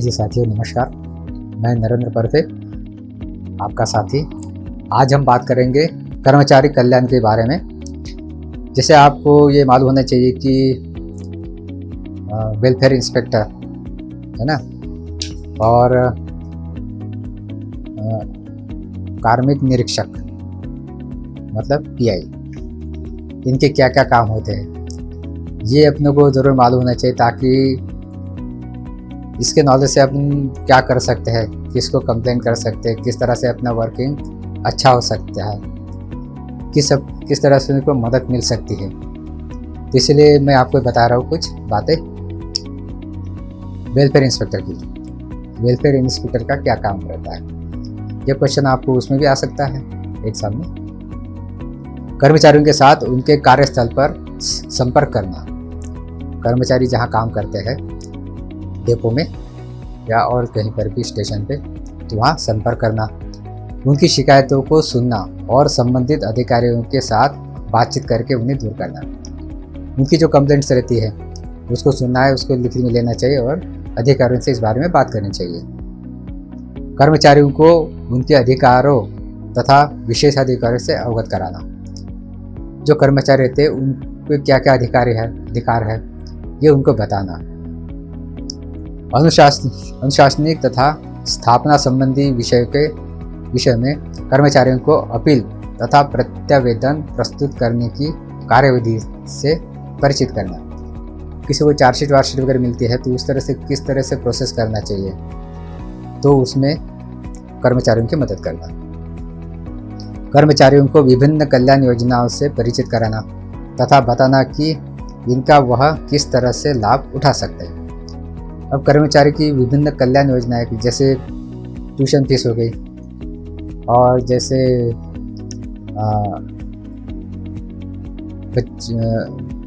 जी साथियों, नमस्कार। मैं नरेंद्र परते, आपका साथी। आज हम बात करेंगे कर्मचारी कल्याण के बारे में। जैसे आपको ये मालूम होना चाहिए कि वेलफेयर इंस्पेक्टर है ना, और कार्मिक निरीक्षक मतलब पीआई, इनके क्या क्या काम होते हैं ये अपने को ज़रूर मालूम होना चाहिए, ताकि इसके नॉलेज से अपन क्या कर सकते हैं, किसको कंप्लेन कर सकते हैं, किस तरह से अपना वर्किंग अच्छा हो सकता है, किस तरह से उनको मदद मिल सकती है। तो इसलिए मैं आपको बता रहा हूँ कुछ बातें वेलफेयर इंस्पेक्टर की। वेलफेयर इंस्पेक्टर का क्या काम रहता है, ये क्वेश्चन आपको उसमें भी आ सकता है एग्जाम में। कर्मचारियों के साथ उनके कार्यस्थल पर संपर्क करना। कर्मचारी जहाँ काम करते हैं, डेपो में या और कहीं पर भी स्टेशन पे, तो वहाँ संपर्क करना, उनकी शिकायतों को सुनना और संबंधित अधिकारियों के साथ बातचीत करके उन्हें दूर करना। उनकी जो कंप्लेंट्स रहती है उसको सुनना है, उसको लिखित में लेना चाहिए और अधिकारियों से इस बारे में बात करनी चाहिए। कर्मचारियों को उनके अधिकारों तथा विशेषाधिकारों से अवगत कराना। जो कर्मचारी रहते हैं उनको क्या क्या अधिकार है ये उनको बताना। अनुशासनिक तथा स्थापना संबंधी विषय में कर्मचारियों को अपील तथा प्रत्यावेदन प्रस्तुत करने की कार्यविधि से परिचित करना। किसी को चार्जशीट वगैरह मिलती है तो उस तरह से किस तरह से प्रोसेस करना चाहिए, तो उसमें कर्मचारियों की मदद करना। कर्मचारियों को विभिन्न कल्याण योजनाओं से परिचित कराना तथा बताना कि इनका वह किस तरह से लाभ उठा सकते हैं। अब कर्मचारी की विभिन्न कल्याण योजनाएं, जैसे ट्यूशन फीस हो गई, और जैसे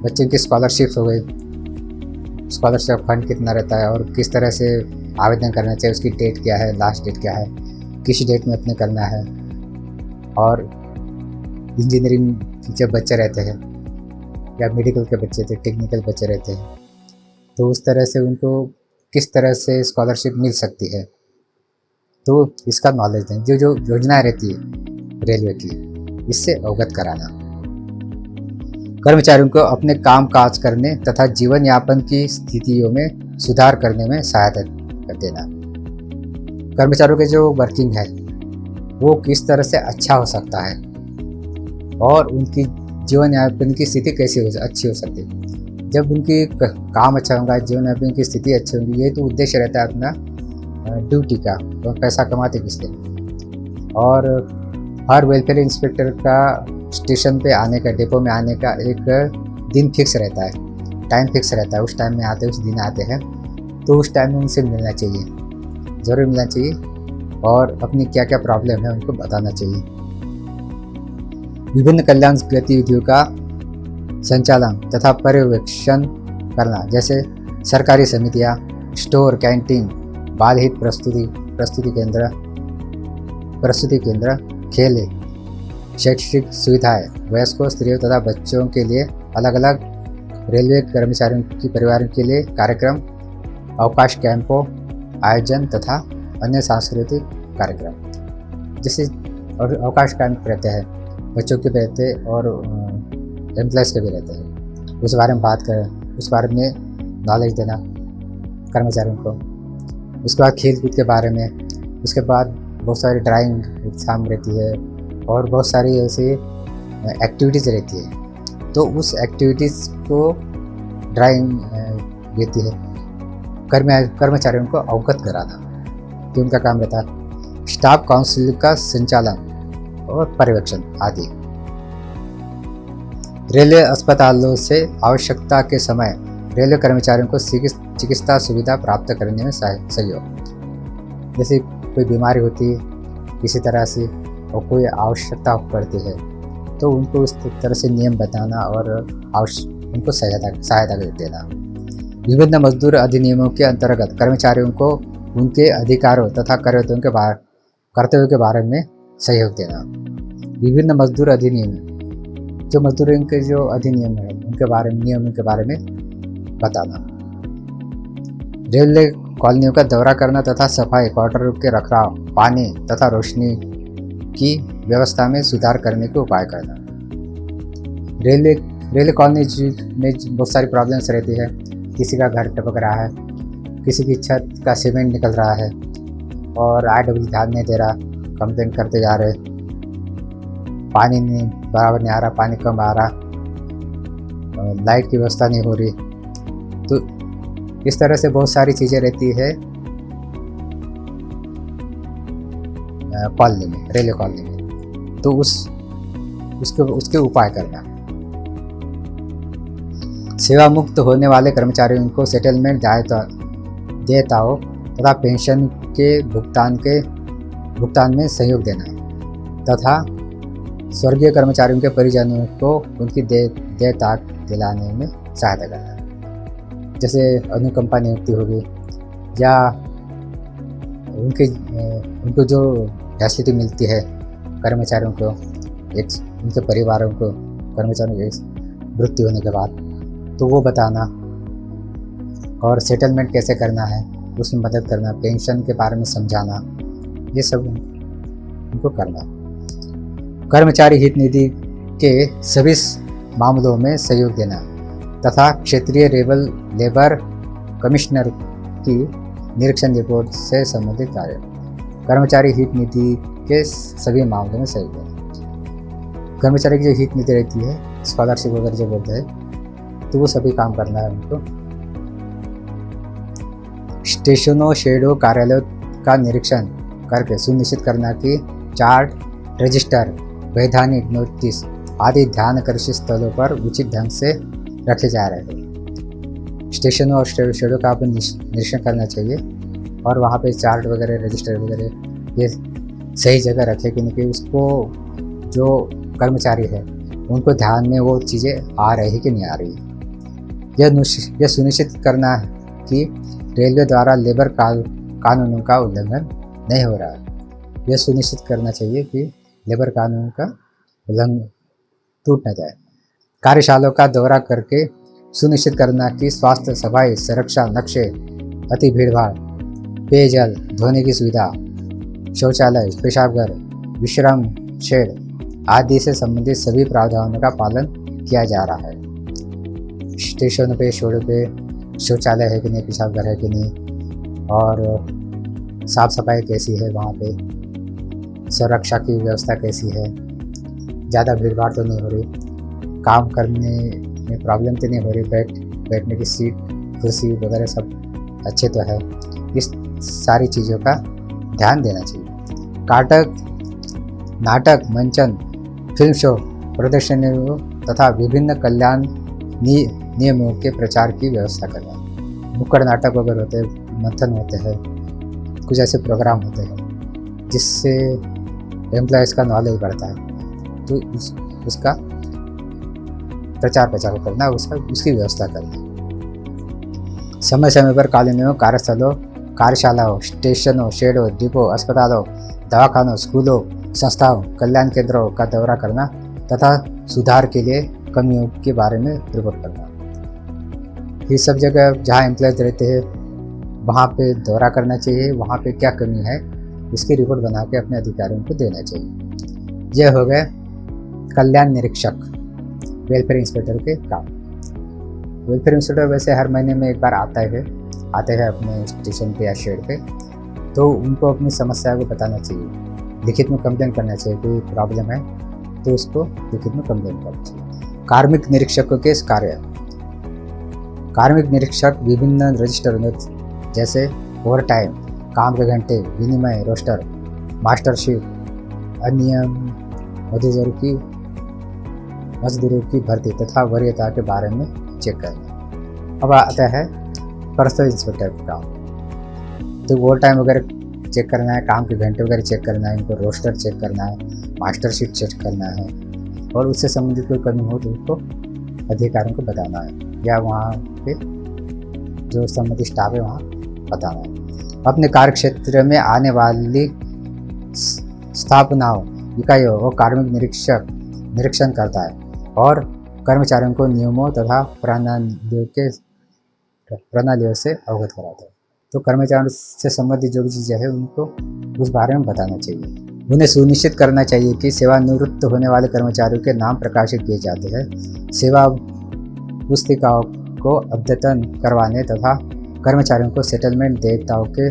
बच्चे की स्कॉलरशिप हो गई, स्कॉलरशिप फंड कितना रहता है और किस तरह से आवेदन करना चाहिए, उसकी डेट क्या है, लास्ट डेट क्या है, किस डेट में अपने करना है। और इंजीनियरिंग के जब बच्चे रहते हैं या मेडिकल के बच्चे थे, टेक्निकल बच्चे रहते हैं, तो उस तरह से उनको किस तरह से स्कॉलरशिप मिल सकती है, तो इसका नॉलेज दें। जो योजनाएं रहती है रेलवे की, इससे अवगत कराना। कर्मचारियों को अपने काम काज करने तथा जीवन यापन की स्थितियों में सुधार करने में सहायता कर देना। कर्मचारियों के जो वर्किंग है वो किस तरह से अच्छा हो सकता है और उनकी जीवन यापन की स्थिति कैसी अच्छी हो सकती है। जब उनकी काम अच्छा होगा, जीवन यापन की स्थिति अच्छी होगी, ये तो उद्देश्य रहता है अपना ड्यूटी का, तो पैसा कमाते किस लिए। और हर वेलफेयर इंस्पेक्टर का स्टेशन पे आने का, डेपो में आने का एक दिन फिक्स रहता है, टाइम फिक्स रहता है। उस टाइम में आते, उस दिन आते हैं, तो उस टाइम में उनसे मिलना चाहिए, ज़रूर मिलना चाहिए, और अपनी क्या क्या प्रॉब्लम है उनको बताना चाहिए। विभिन्न कल्याण गतिविधियों का संचालन तथा पर्यवेक्षण करना, जैसे सरकारी समितियाँ, स्टोर, कैंटीन, बाल हित प्रस्तुति केंद्र, खेल, शैक्षिक सुविधाएं, वयस्कों, स्त्रियों तथा बच्चों के लिए अलग अलग रेलवे कर्मचारियों की परिवारों के लिए कार्यक्रम, अवकाश कैंपों आयोजन तथा अन्य सांस्कृतिक कार्यक्रम। जैसे अवकाश कैंप रहते हैं, बच्चों के भी रहते हैं और एम्प्लॉयज़ के भी रहते हैं, उस बारे में बात करें, उस बारे में नॉलेज देना कर्मचारियों को। उसके बाद खेल कूद के बारे में, उसके बाद बहुत सारी ड्राइंग एग्जाम रहती है और बहुत सारी ऐसी एक्टिविटीज़ रहती है, तो उस एक्टिविटीज़ को ड्राइंग देती है। कर्मचारियों को अवगत कराना, तो उनका काम रहता है। स्टाफ काउंसिल का संचालन और पर्यवेक्षण आदि। रेलवे अस्पतालों से आवश्यकता के समय रेलवे कर्मचारियों को चिकित्सा सुविधा प्राप्त करने में सहयोग। जैसे कोई बीमारी होती है किसी तरह से और कोई आवश्यकता पड़ती है, तो उनको उस तरह से नियम बताना और उनको सहायता देना। विभिन्न मजदूर अधिनियमों के अंतर्गत कर्मचारियों को उनके अधिकारों तथा कर्तव्यों के बारे में सहयोग देना। विभिन्न मजदूर अधिनियम, जो मजदूरों के जो अधिनियम है उनके बारे में, नियमों के बारे में बताना। रेलवे कॉलोनियों का दौरा करना तथा सफाई, क्वार्टर के रखरखाव, पानी तथा रोशनी की व्यवस्था में सुधार करने के उपाय करना। रेलवे कॉलोनी में बहुत सारी प्रॉब्लम्स रहती है। किसी का घर टपक रहा है, किसी की छत का सीमेंट निकल रहा है और RW ध्यान नहीं दे रहा, कंप्लेंट करते जा रहे, पानी नहीं बराबर नहीं आ रहा, पानी कम आ रहा, लाइट की व्यवस्था नहीं हो रही। तो इस तरह से बहुत सारी चीज़ें रहती है कॉलोनी में, रेलवे कॉलोनी में। तो उसके उपाय करना। सेवा मुक्त होने वाले कर्मचारियों को सेटलमेंट देयताओं तथा पेंशन के भुगतान में सहयोग देना तथा स्वर्गीय कर्मचारियों के परिजनों को उनकी देयता दिलाने में सहायता करना। जैसे अनुकंपा नियुक्ति होगी या उनको जो फैसिलिटी मिलती है कर्मचारियों को, उनके परिवारों को, कर्मचारियों की मृत्यु होने के बाद, तो वो बताना। और सेटलमेंट कैसे करना है उसमें मदद करना, पेंशन के बारे में समझाना, ये सब उनको करना। कर्मचारी हित निधि के सभी मामलों में सहयोग देना तथा क्षेत्रीय लेबर कमिश्नर की निरीक्षण रिपोर्ट से संबंधित कार्य। कर्मचारी हित निधि के सभी मामलों में सहयोग देना। कर्मचारी की जो हित निधि रहती है, स्कॉलरशिप वगैरह जो बोलते हैं, तो वो सभी काम करना है उनको। स्टेशनों, शेडों, कार्यालयों का निरीक्षण करके सुनिश्चित करना कि चार्ट, रजिस्टर, वैधानिक नोटिस आदि ध्यान आकर्षित स्थलों पर उचित ढंग से रखे जा रहे हैं। स्टेशनों और शेडों का आपको निरीक्षण करना चाहिए और वहाँ पे चार्ट वगैरह, रजिस्टर वगैरह ये सही जगह रखे कि नहीं, कि उसको जो कर्मचारी है उनको ध्यान में वो चीज़ें आ रही कि नहीं आ रही। यह सुनिश्चित करना है कि रेलवे द्वारा लेबर कानूनों का उल्लंघन नहीं हो रहा है। यह सुनिश्चित करना चाहिए कि लेबर कानून का उल्लंघन टूट न जाए। कार्यशालाओं का दौरा करके सुनिश्चित करना कि स्वास्थ्य, सफाई, सुरक्षा नक्शे, अति भीड़भाड़, पेयजल, धोने की सुविधा, शौचालय, पेशाबघर, विश्राम शेड आदि से संबंधित सभी प्रावधानों का पालन किया जा रहा है। स्टेशनों पे, शेडों पे शौचालय है कि नहीं, पेशाबघर है कि नहीं, और साफ सफाई कैसी है वहाँ पे, सुरक्षा की व्यवस्था कैसी है, ज़्यादा भीड़भाड़ तो नहीं हो रही, काम करने में प्रॉब्लम तो नहीं हो रही, बैठने की सीट, कुर्सी वगैरह सब अच्छे तो है। इस सारी चीज़ों का ध्यान देना चाहिए। नाटक, मंचन, फिल्म शो, प्रदर्शनियों तथा विभिन्न कल्याण नियमों के प्रचार की व्यवस्था करना। नुक्कड़ नाटक वगैरह होते हैं, मंथन होते हैं, कुछ ऐसे प्रोग्राम होते हैं जिससे एम्प्लॉयज़ का नॉलेज बढ़ता है, तो उसका प्रचार करना, उसकी व्यवस्था करना। समय समय पर कॉलोनियों, कार्यस्थलों, कार्यशालाओं, स्टेशनों, शेडों, डिपो, अस्पतालों, दवाखानों, स्कूलों, संस्थाओं, कल्याण केंद्रों का दौरा करना तथा सुधार के लिए कमियों के बारे में रिपोर्ट करना। ये सब जगह जहाँ एम्प्लॉयज़ रहते हैं वहाँ पे दौरा करना चाहिए, वहाँ पे क्या कमी है इसकी रिपोर्ट बना के अपने अधिकारियों को देना चाहिए। यह हो गए कल्याण निरीक्षक, वेलफेयर इंस्पेक्टर के काम। वेलफेयर इंस्पेक्टर वैसे हर महीने में एक बार आते हैं अपने स्टेशन पे या शेड पे, तो उनको अपनी समस्या को बताना चाहिए, लिखित में कंप्लेन करना चाहिए। कोई प्रॉब्लम है तो उसको लिखित में कंप्लेन करना चाहिए। कार्मिक निरीक्षकों के कार्य। कार्मिक निरीक्षक विभिन्न रजिस्टर जैसे ओवर टाइम, काम के घंटे, विनिमय, रोस्टर, मास्टरशीट, अनियम, मजदूरों की भर्ती तथा वरीयता के बारे में चेक करना। अब आता है पर्सनल इंस्पेक्टर का काम। तो ओवर टाइम वगैरह चेक करना है, काम के घंटे वगैरह चेक करना है, इनको रोस्टर चेक करना है, मास्टरशीट चेक करना है, और उससे संबंधित कोई कमी हो तो उसको अधिकारियों को बताना है या वहाँ पे जो संबंधित स्टाफ है वहाँ बताना है। अपने कार्य क्षेत्र में आने वाली स्थापनाओं, इकाइयों और कार्मिक निरीक्षण करता है और कर्मचारियों को नियमों तथा प्रणालियों से अवगत कराता है। तो कर्मचारियों से संबंधित जो भी चीज़ें हैं उनको उस बारे में बताना चाहिए। उन्हें सुनिश्चित करना चाहिए कि सेवानिवृत्त होने वाले कर्मचारियों के नाम प्रकाशित किए जाते हैं। सेवा पुस्तिकाओं को अद्यतन करवाने तथा कर्मचारियों को सेटलमेंट देयताओं के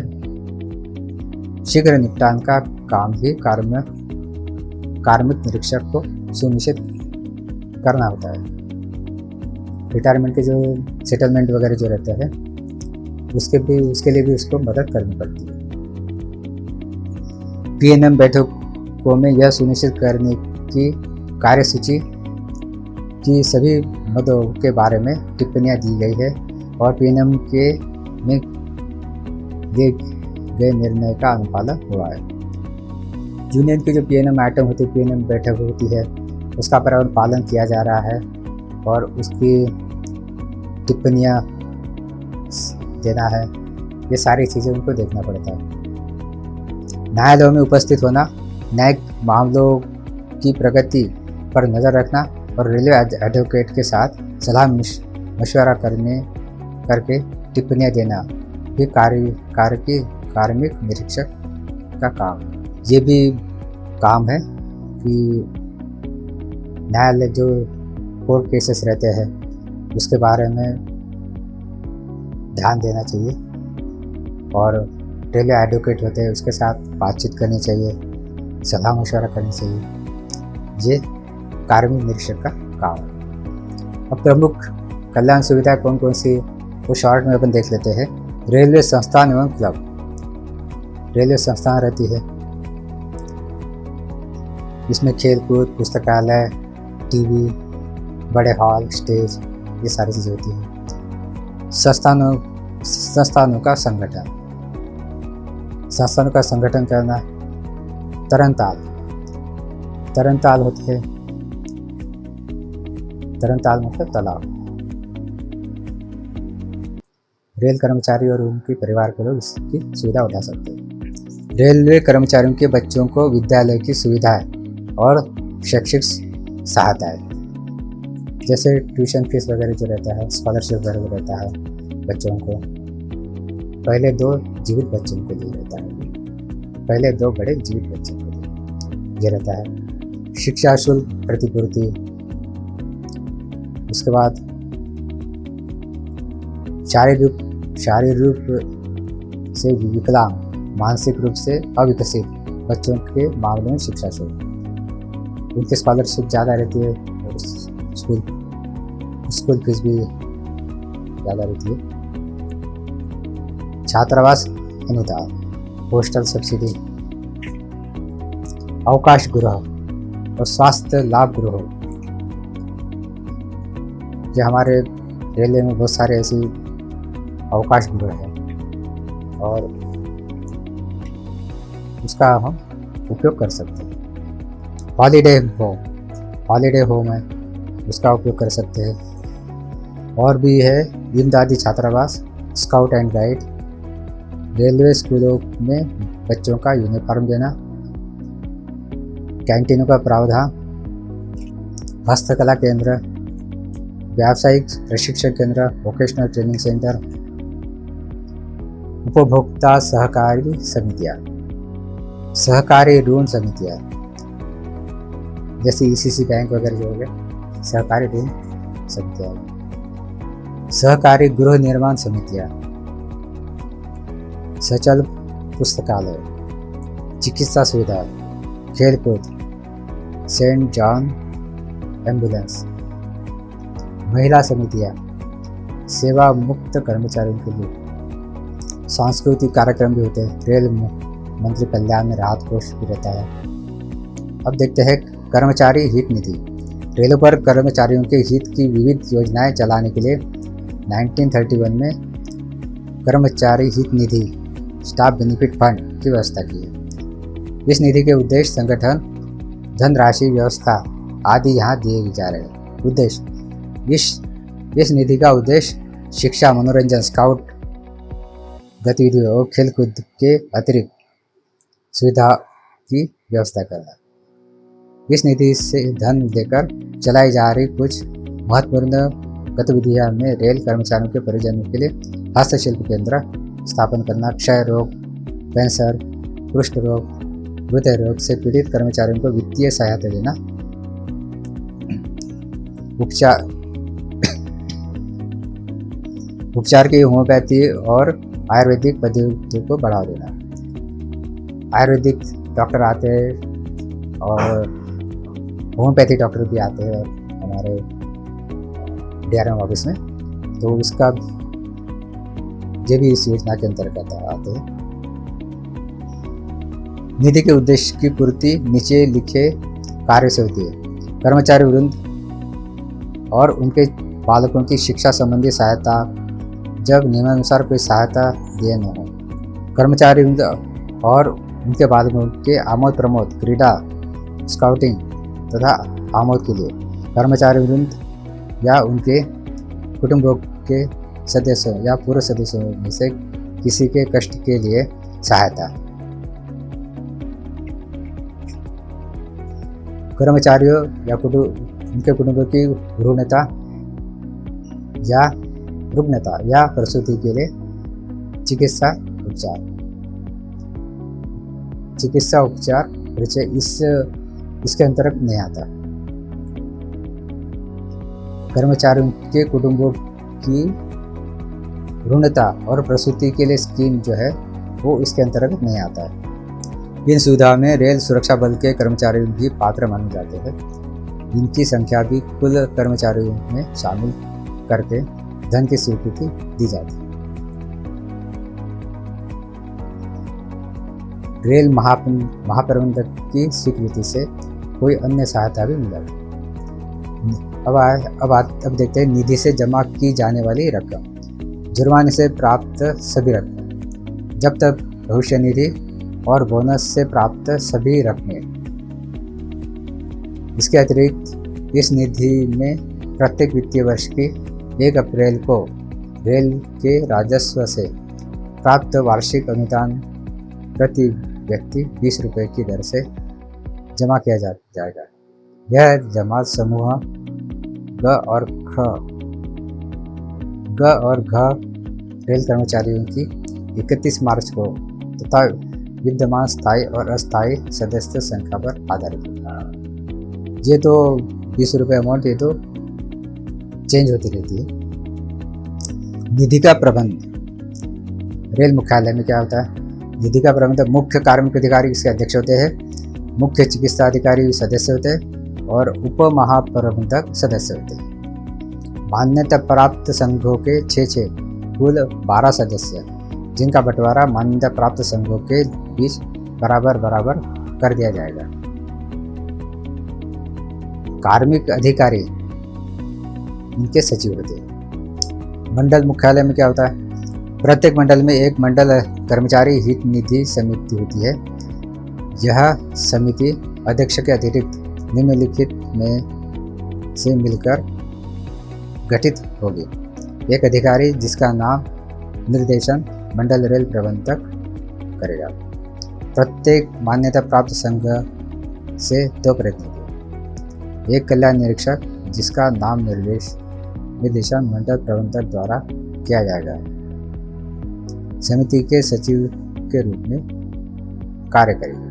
शीघ्र निपटान का काम भी कार्मिक निरीक्षक को सुनिश्चित करना होता है। रिटायरमेंट के जो सेटलमेंट वगैरह जो रहते हैं उसके लिए भी उसको मदद करनी पड़ती है। पीएनएम बैठकों में यह सुनिश्चित करने की कार्यसूची की सभी मदों के बारे में टिप्पणियां दी गई है और पीएनएम के में दिए गए निर्णय का अनुपालन हुआ है। यूनियन की जो पीएनएम आइटम होती है, पीएनएम बैठक होती है, उसका पालन किया जा रहा है और उसकी टिप्पणियां देना है, ये सारी चीज़ें उनको देखना पड़ता है। न्यायालयों में उपस्थित होना, न्यायिक मामलों की प्रगति पर नज़र रखना और रेलवे एडवोकेट के साथ सलाह मशवरा करके टिप्पणियां देना भी कार्मिक निरीक्षक का काम। ये भी काम है कि न्यायालय जो कोर्ट केसेस रहते हैं उसके बारे में ध्यान देना चाहिए और रेलवे एडवोकेट होते हैं उसके साथ बातचीत करनी चाहिए, सलाह मशवरा करनी चाहिए। ये कार्मिक निरीक्षक का काम है। अब प्रमुख कल्याण सुविधाएं कौन कौन सी वो शॉर्ट में अपन देख लेते हैं। रेलवे संस्थान एवं क्लब। रेलवे संस्थान रहती है, इसमें खेलकूद, पुस्तकालय, टीवी, बड़े हॉल, स्टेज, ये सारी चीज़ें होती हैं। संस्थानों का संगठन। संस्थानों का संगठन करना। तरनताल होती है, तरनताल मतलब तालाब। रेल कर्मचारी और उनके परिवार के लोग इसकी सुविधा उठा सकते हैं। रेलवे कर्मचारियों के बच्चों को विद्यालय की सुविधाएं और शैक्षिक सहायताएं, जैसे ट्यूशन फीस वगैरह जो रहता है, स्कॉलरशिप वगैरह रहता है बच्चों को, पहले 2 जीवित बच्चों के लिए रहता है, पहले 2 बड़े जीवित बच्चों के लिए ये रहता है। शिक्षा शुल्क प्रतिपूर्ति, उसके बाद शारीरिक रूप से विकलांग, मानसिक रूप से अविकसित बच्चों के मामले में शिक्षा शुल्क, उनकी स्कॉलरशिप ज़्यादा रहती है और स्कूल फीस भी ज़्यादा रहती है। छात्रावास अनुदान, हॉस्टल सब्सिडी, अवकाश गृह और स्वास्थ्य लाभ गृह। ये हमारे रेलवे में बहुत सारे ऐसी अवकाश गृह है और उसका हम उपयोग कर सकते हैं। हॉलीडे होम है, उसका उपयोग कर सकते हैं। और भी है इमदादी छात्रावास, स्काउट एंड गाइड, रेलवे स्कूलों में बच्चों का यूनिफॉर्म देना, कैंटीनों का प्रावधान, हस्तकला केंद्र, व्यावसायिक प्रशिक्षण केंद्र, वोकेशनल ट्रेनिंग सेंटर, उपभोक्ता सहकारी समितियाँ, सहकारी ऋण समितियाँ, जैसे ईसीसी बैंक वगैरह जो हो गए, सहकारी ऋण समितियाँ, सहकारी गृह निर्माण समितियाँ, सचल पुस्तकालय, चिकित्सा सुविधा, खेलकूद, सेंट जॉन एम्बुलेंस, महिला समितियाँ, सेवा मुक्त कर्मचारियों के लिए, सांस्कृतिक कार्यक्रम भी होते हैं। रेल मंत्री कल्याण में राहत कोष भी रहता है। अब देखते हैं कर्मचारी हित निधि। रेलों पर कर्मचारियों के हित की विविध योजनाएं चलाने के लिए 1931 में कर्मचारी हित निधि, स्टाफ बेनिफिट फंड की व्यवस्था की है। इस निधि के उद्देश्य संगठन, धनराशि व्यवस्था आदि यहाँ दिए जा रहे हैं। उद्देश्य, इस निधि का उद्देश्य शिक्षा, मनोरंजन, स्काउट गतिविधियों और खेलकूद के अतिरिक्त सुविधा की व्यवस्था करना। इस निधि से धन देकर चलाई जा रही कुछ महत्वपूर्ण गतिविधियां में रेल कर्मचारियों के परिजनों के लिए हस्तशिल्प केंद्र, स्थापन करना, क्षय रोग, कैंसर, कुष्ठ रोग, हृदय रोग से पीड़ित कर्मचारियों को वित्तीय सहायता देना, उपचार की होम्योपैथी और आयुर्वेदिक पद्धतियों को बढ़ावा देना। आयुर्वेदिक डॉक्टर आते हैं और होम्योपैथी डॉक्टर भी आते हैं हमारे DRM ऑफिस में, तो उसका ये भी इस योजना के अंतर्गत आते हैं। निधि के उद्देश्य की पूर्ति नीचे लिखे कार्य से होती है। कर्मचारी वृंद और उनके बालकों की शिक्षा संबंधी सहायता जब नियमानुसार कोई सहायता दिए न हो। कर्मचारी वृंद और उनके बालकों के आमोद प्रमोद, क्रीड़ा, स्काउटिंग तथा आमोद के लिए कर्मचारी वृंद या उनके कुटुंबों के सदस्यों या पूर्व सदस्यों में से किसी के कष्ट के लिए सहायता। कर्मचारियों या उनके कुटुंबों की रुग्णता या प्रसूति के लिए चिकित्सा उपचार परिचय इसके अंतर्गत नहीं आता। कर्मचारियों के कुटुंबों की रुग्णता और प्रसूति के लिए स्कीम जो है वो इसके अंतर्गत नहीं आता है। इन सुविधाओं में रेल सुरक्षा बल के कर्मचारी भी पात्र माने जाते हैं। इनकी संख्या भी कुल कर्मचारियों में शामिल करके धन की स्वीकृति दी जाती है। रेल महाप्रबंधक की स्वीकृति से कोई अन्य सहायता भी मिल जाती है। अब देखते हैं निधि से जमा की जाने वाली रकम। जुर्माने से प्राप्त सभी रकम, जब तक भविष्य निधि और बोनस से प्राप्त सभी रकमें। इसके अतिरिक्त इस निधि में प्रत्येक वित्तीय वर्ष की 1 अप्रैल को रेल के राजस्व से प्राप्त वार्षिक अनुदान प्रति व्यक्ति 20 रुपये की दर से जमा किया जाएगा। यह जमा समूह ग और घ रेल कर्मचारियों की 31 मार्च को तथा विद्यमान स्थायी और अस्थायी सदस्य संख्या पर आधारित है। ये तो 20 रुपये अमाउंट ये तो चेंज होती रहती है। निधि का प्रबंध रेल मुख्यालय में क्या होता है? निधि का प्रबंध मुख्य कार्मिक अधिकारी इसके अध्यक्ष होते हैं, मुख्य चिकित्सा अधिकारी सदस्य होते हैं और उप महाप्रबंधक सदस्य होते हैं। मान्यता प्राप्त संघों के 6 कुल 12 सदस्य, जिनका बंटवारा मान्यता प्राप्त संघों के बीच बराबर कर दिया जाएगा। कार्मिक अधिकारी इनके सचिव होते हैं। मंडल मुख्यालय में क्या होता है? प्रत्येक मंडल में एक मंडल कर्मचारी हित निधि समिति होती है। यह समिति अध्यक्ष के अतिरिक्त निम्नलिखित में से मिलकर गठित होगी। एक अधिकारी जिसका नाम निर्देशन मंडल रेल प्रबंधक करेगा। प्रत्येक मान्यता प्राप्त संघ से 2 प्रतिनिधि, एक कल्याण निरीक्षक जिसका नाम निर्देशन मंडल प्रबंधक द्वारा किया जाएगा। समिति के सचिव के रूप में कार्य करेगा।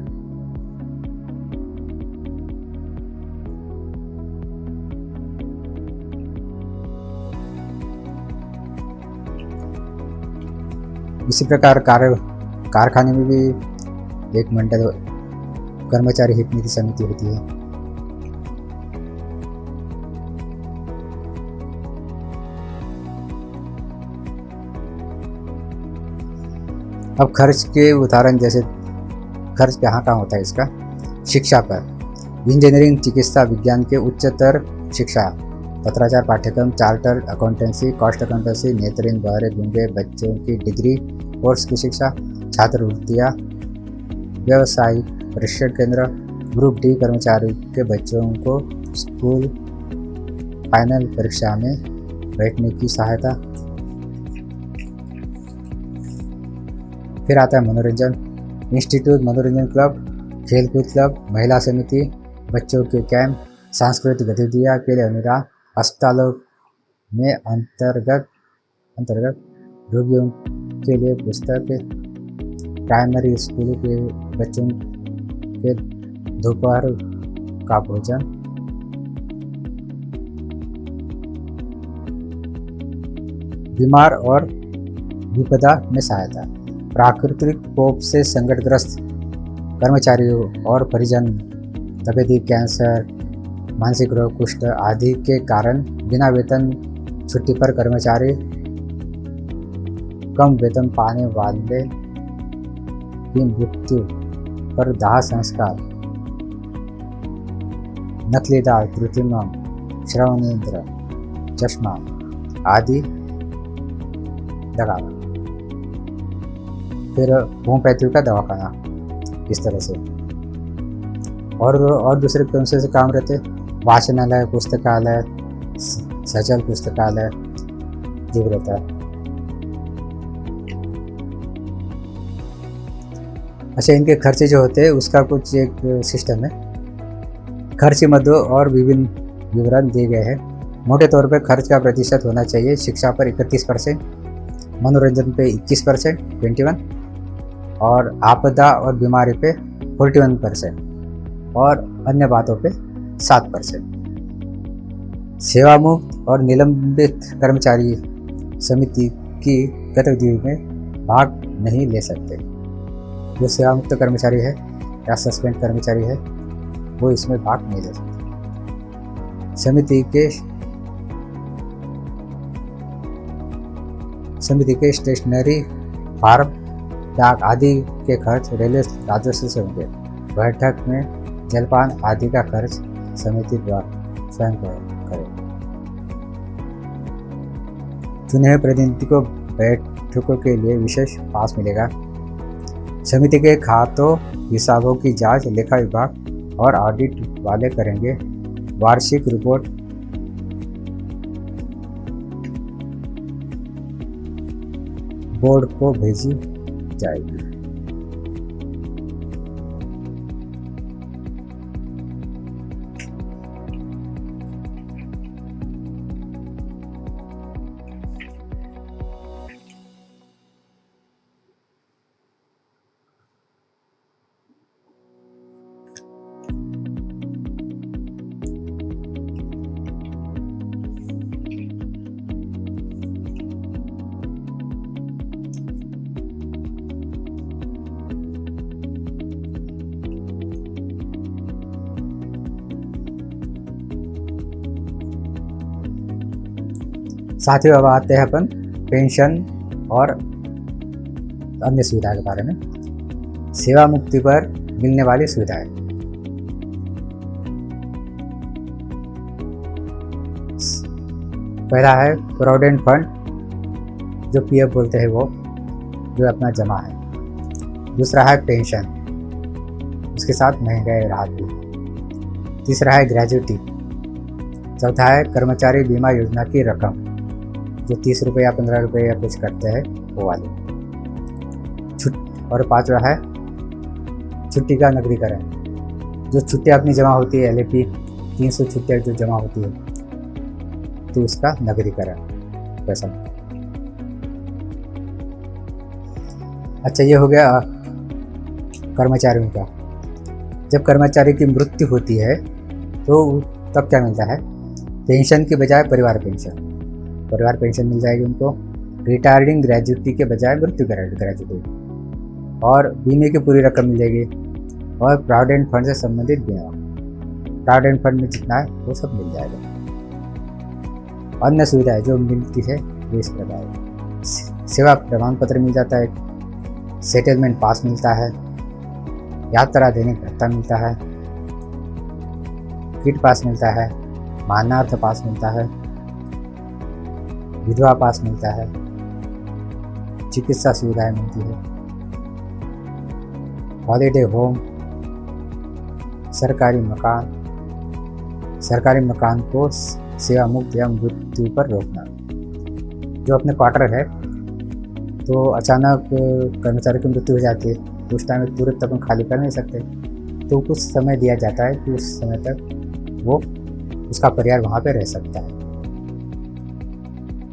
इसी प्रकार कारखाने में भी एक मंडल कर्मचारी हित निधि समिति होती है। अब खर्च के उदाहरण, जैसे खर्च कहाँ होता है इसका? शिक्षा पर इंजीनियरिंग, चिकित्सा विज्ञान के उच्चतर शिक्षा, पत्राचार पाठ्यक्रम, चार्टर अकाउंटेंसी, कॉस्ट अकाउंटेंसी, नेत्रहीन बहरे गूंगे बच्चों की डिग्री कोर्स की शिक्षा, छात्रवृत्तियाँ, व्यावसायिक प्रशिक्षण केंद्र, ग्रुप डी कर्मचारी के बच्चों को स्कूल फाइनल परीक्षा में बैठने की सहायता। फिर आता है मनोरंजन, इंस्टीट्यूट मनोरंजन क्लब, खेलकूद क्लब, महिला समिति, बच्चों के कैंप, सांस्कृतिक गतिविधियाँ के लिए अनुदान, अस्पतालों में अंतर्गत रोगियों के लिए पुस्तक, प्राइमरी स्कूल के बच्चों के दोपहर का भोजन, बीमार और विपदा में सहायता, प्राकृतिक कोप से संकटग्रस्त कर्मचारियों और परिजन, तपेदिक, कैंसर, मानसिक रोग, कुष्ठ आदि के कारण बिना वेतन छुट्टी पर कर्मचारी, कम वेतन पाने वाले की मृत्यु पर दाह संस्कार, नकली दांत, कृत्रिम श्रवणेंद्र, चश्मा आदि लगाना। फिर होम्योपैथी का दवाखाना इस तरह से। और दूसरे कौन से काम रहते, वाचनालय, पुस्तकालय, सचल पुस्तकालय जो रहता है। अच्छा, इनके खर्चे जो होते हैं उसका कुछ एक सिस्टम है। खर्च मद और विभिन्न विवरण दिए गए हैं। मोटे तौर पर खर्च का प्रतिशत होना चाहिए शिक्षा पर 31%, मनोरंजन पे 21%, 21, और आपदा और बीमारी पे 41%, और अन्य बातों पे 7%। सेवा मुक्त और निलंबित कर्मचारी समिति की गतिविधियों में भाग नहीं ले सकते। जो सेवा मुक्त कर्मचारी है या सस्पेंड कर्मचारी है वो इसमें भाग नहीं ले सकते। समिति के स्टेशनरी, फार्म, डाक आदि के खर्च रेलवे राजस्व से होंगे। बैठक में जलपान आदि का खर्च समिति द्वारा स्वयं करें। चुने हुए प्रतिनिधि को बैठकों के लिए विशेष पास मिलेगा। समिति के खातों हिसाबों की जांच लेखा विभाग और ऑडिट वाले करेंगे। वार्षिक रिपोर्ट बोर्ड को भेजी जाएगी। साथ ही अब आते हैं अपन पेंशन और अन्य सुविधा के बारे में। सेवा मुक्ति पर मिलने वाली सुविधाएं। पहला है प्रोविडेंट फंड, जो पीएफ बोलते हैं वो, जो अपना जमा है। दूसरा है पेंशन, उसके साथ महंगाई राहत भी। तीसरा है ग्रेजुटी। चौथा है कर्मचारी बीमा योजना की रकम, जो 30 रुपये या 15 रुपये या कुछ करते हैं वो वाले। और पांचवा है छुट्टी का नकदीकरण, जो छुट्टियाँ अपनी जमा होती है, LAP 300 छुट्टियाँ जो जमा होती है तो उसका नकदीकरण पैसा। अच्छा, ये हो गया कर्मचारियों का। जब कर्मचारी की मृत्यु होती है तो तब क्या मिलता है? पेंशन के बजाय परिवार पेंशन मिल जाएगी उनको। रिटायरिंग ग्रेजुटी के बजाय मृत्यु ग्रेजुटी, और बीमे की पूरी रकम मिल जाएगी। और प्रोविडेंट फंड से संबंधित बीमा, प्रोविडेंट फंड में जितना है वो सब मिल जाएगा। अन्य सुविधाएं जो मिलती है वो इस प्रकार है। सेवा प्रमाण पत्र मिल जाता है, सेटलमेंट पास मिलता है, यात्रा दैनिक भत्ता मिलता है, किट पास मिलता है, मानार्थ पास मिलता है, विधवा पास मिलता है, चिकित्सा सुविधाएं मिलती है, हॉलीडे होम, सरकारी मकान को सेवा मुक्त या मृत्यु पर रोकना। जो अपने क्वार्टर है तो अचानक कर्मचारी की मृत्यु हो जाती है तो उस टाइम में तुरंत अपन खाली कर नहीं सकते, तो कुछ समय दिया जाता है कि उस समय तक वो उसका परिवार वहाँ पे रह सकता है।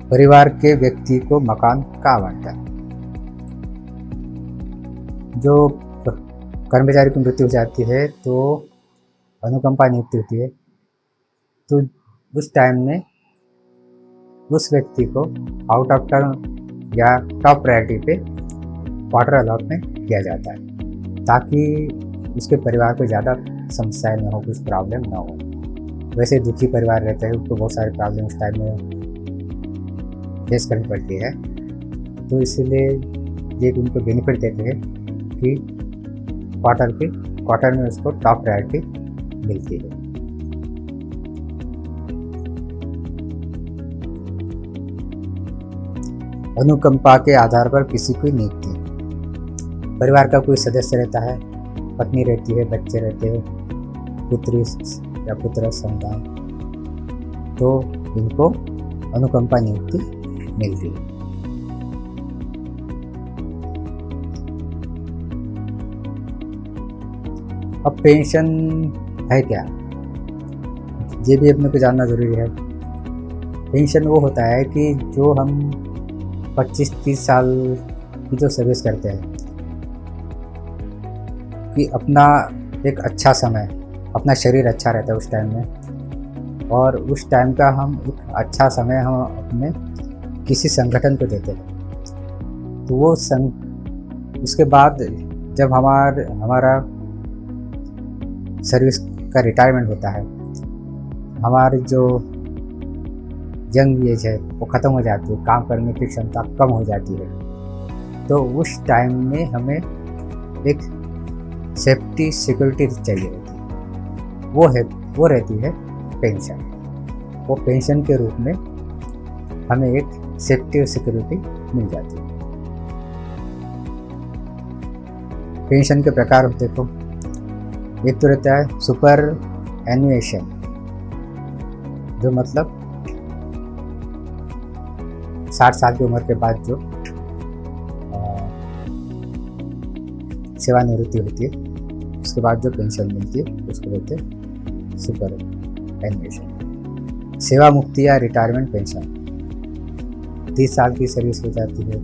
परिवार के व्यक्ति को मकान का आवंटन, जो कर्मचारी की मृत्यु हो जाती है तो अनुकंपा नियुक्ति होती है, तो उस टाइम में उस व्यक्ति को आउट ऑफ टर्म या टॉप प्रायोरिटी पे क्वार्टर अलॉटमेंट किया जाता है, ताकि उसके परिवार को ज़्यादा समस्याएं न हो, कुछ प्रॉब्लम ना हो। वैसे दुखी परिवार रहते हैं, उनको बहुत सारे प्रॉब्लम उस टाइम में फेस करनी पड़ती है, तो इसीलिए ये उनको बेनिफिट देते हैं कि क्वार्टर में उसको टॉप प्रायोरिटी मिलती है। अनुकंपा के आधार पर किसी की नियुक्ति, परिवार का कोई सदस्य रहता है, पत्नी रहती है, बच्चे रहते हैं, पुत्री या पुत्र संतान, तो इनको अनुकंपा नियुक्ति मिलती है। अब पेंशन है क्या, ये भी अपने को जानना ज़रूरी है। पेंशन वो होता है कि जो हम 25-30 साल की जो सर्विस करते हैं, कि अपना एक अच्छा समय, अपना शरीर अच्छा रहता है उस टाइम में, और उस टाइम का हम एक अच्छा समय हम अपने किसी संगठन को देते हैं, तो वो उसके बाद जब हमारा सर्विस का रिटायरमेंट होता है, हमारी जो यंग एज है वो ख़त्म हो जाती है, काम करने की क्षमता कम हो जाती है, तो उस टाइम में हमें एक सेफ्टी सिक्योरिटी चाहिए होती है, वो रहती है पेंशन। वो पेंशन के रूप में हमें एक सेफ्टी और सिक्योरिटी मिल जाती है। पेंशन के प्रकार होते तो एक तो रहता है सुपर एन्युएशन, जो मतलब 60 साल की उम्र के बाद जो सेवानिवृत्ति होती है, उसके बाद जो पेंशन मिलती है उसको बोलते हैं सुपर एन्युएशन। सेवा मुक्ति या रिटायरमेंट पेंशन, 30 साल की सर्विस हो जाती है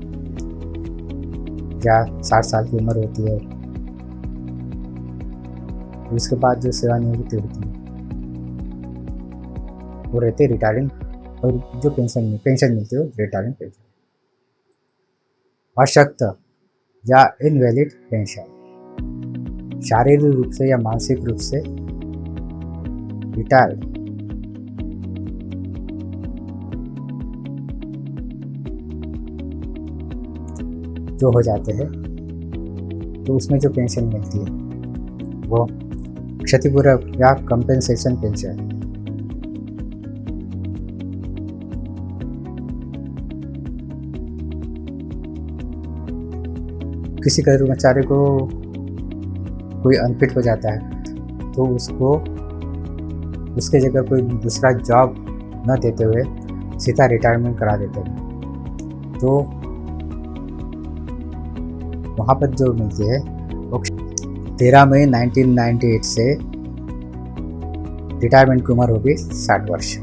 या 60 साल की उम्र होती है, उसके बाद जो सेवानिवृत्ति होती है वो रहते हैं रिटायरिंग, और जो पेंशन मिलती है वो रिटायरिंग पेंशन। अशक्त या इनवैलिड पेंशन, शारीरिक रूप से या मानसिक रूप से रिटायर्ड जो हो जाते हैं, तो उसमें जो पेंशन मिलती है वो क्षतिपूर्ति या कंपेंसेशन पेंशन। किसी कर्मचारी को कोई अनफिट हो जाता है तो उसको उसके जगह कोई दूसरा जॉब न देते हुए सीधा रिटायरमेंट करा देते हैं, तो वहाँ पर जो मिलती है वो 13 मई 1998 से रिटायरमेंट की उम्र होगी 60 वर्ष।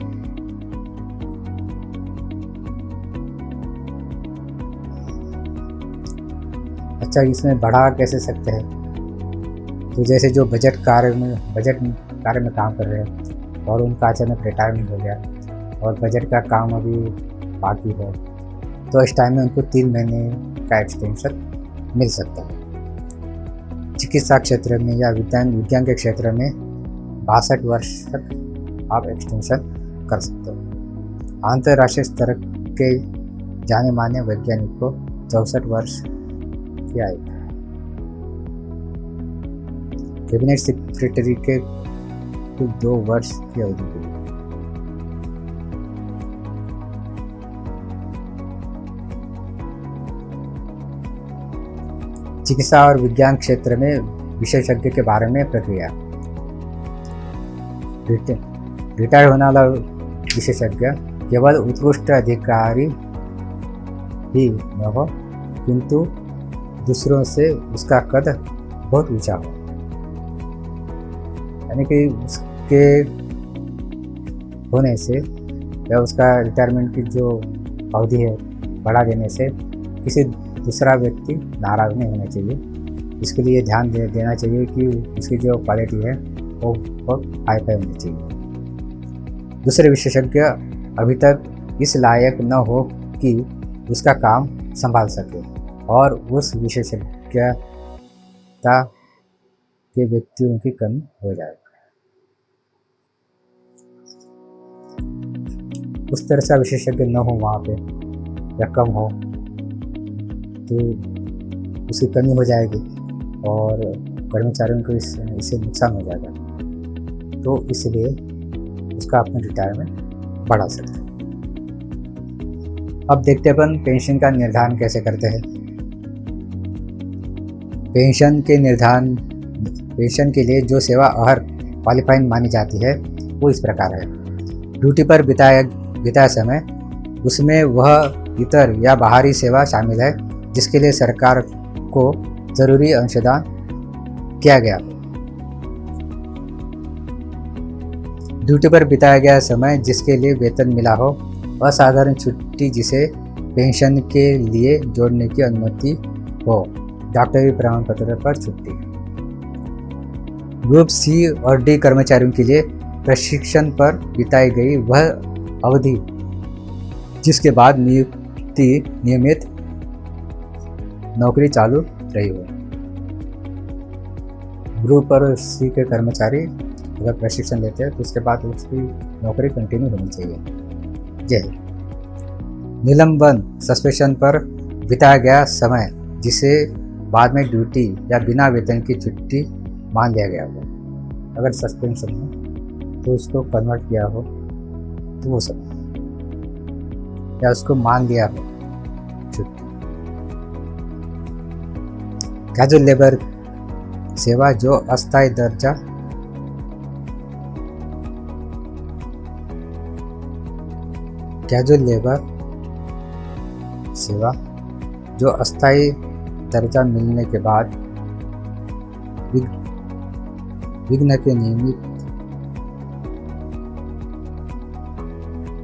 अच्छा, इसमें बढ़ा कैसे सकते हैं, तो जैसे जो बजट कार्य में काम कर रहे हैं और उनका अचानक रिटायरमेंट हो गया और बजट का काम अभी बाकी है, तो इस टाइम में उनको 3 महीने का एक्सटेंशन मिल सकता है। चिकित्सा क्षेत्र में या विज्ञान के क्षेत्र में 62 वर्ष तक आप एक्सटेंशन कर सकते हो। अंतर्राष्ट्रीय स्तर के जाने माने वैज्ञानिक को 64 वर्ष की आयु। कैबिनेट सेक्रेटरी के 2 वर्ष की अवधि के लिए। चिकित्सा और विज्ञान क्षेत्र में विशेषज्ञ के बारे में प्रक्रिया। रिटायर होने वाला विशेषज्ञ केवल उत्कृष्ट अधिकारी ही न हो, किंतु दूसरों से उसका कद बहुत ऊंचा हो, यानी कि उसके होने से या उसका रिटायरमेंट की जो अवधि है बढ़ा देने से किसी दूसरा व्यक्ति नाराज नहीं होना चाहिए, इसके लिए ध्यान देना चाहिए कि उसकी जो क्वालिटी है वो हाई फाई होनी चाहिए। दूसरे विशेषज्ञ अभी तक इस लायक न हो कि उसका काम संभाल सके और उस विशेषज्ञता के व्यक्तियों की कमी हो जाए। उस तरह से विशेषज्ञ न हो वहाँ पे या कम हो तो उसकी कमी हो जाएगी और कर्मचारियों को इससे नुकसान हो जाएगा, तो इसलिए उसका अपना रिटायरमेंट बढ़ा सकते हैं। अब देखते हैं अपन पेंशन का निर्धारण कैसे करते हैं। पेंशन के लिए जो सेवा अहर क्वालिफाइंग मानी जाती है वो इस प्रकार है। ड्यूटी पर बिताया समय, उसमें वह इतर या बाहरी सेवा शामिल है जिसके लिए सरकार को जरूरी अंशदान किया गया। ड्यूटी पर बिताया गया समय जिसके लिए वेतन मिला हो, असाधारण छुट्टी जिसे पेंशन के लिए जोड़ने की अनुमति हो, डॉक्टरी प्रमाण पत्र पर छुट्टी। ग्रुप सी और डी कर्मचारियों के लिए प्रशिक्षण पर बिताई गई वह अवधि जिसके बाद नियमित नौकरी चालू रही हो। ग्रुप पर सी के कर्मचारी अगर प्रशिक्षण लेते हैं तो उसके बाद उसकी नौकरी कंटिन्यू होनी चाहिए। जय निलंबन सस्पेंशन पर बिताया गया समय जिसे बाद में ड्यूटी या बिना वेतन की छुट्टी मान लिया गया हो। अगर सस्पेंशन हो तो उसको कन्वर्ट किया हो तो वो सब या उसको मान लिया हो छुट्टी। कैजुअल लेबर सेवा जो अस्थायी दर्जा कैजुअल लेबर सेवा जो अस्थायी दर्जा मिलने के बाद विघ्न के नियमित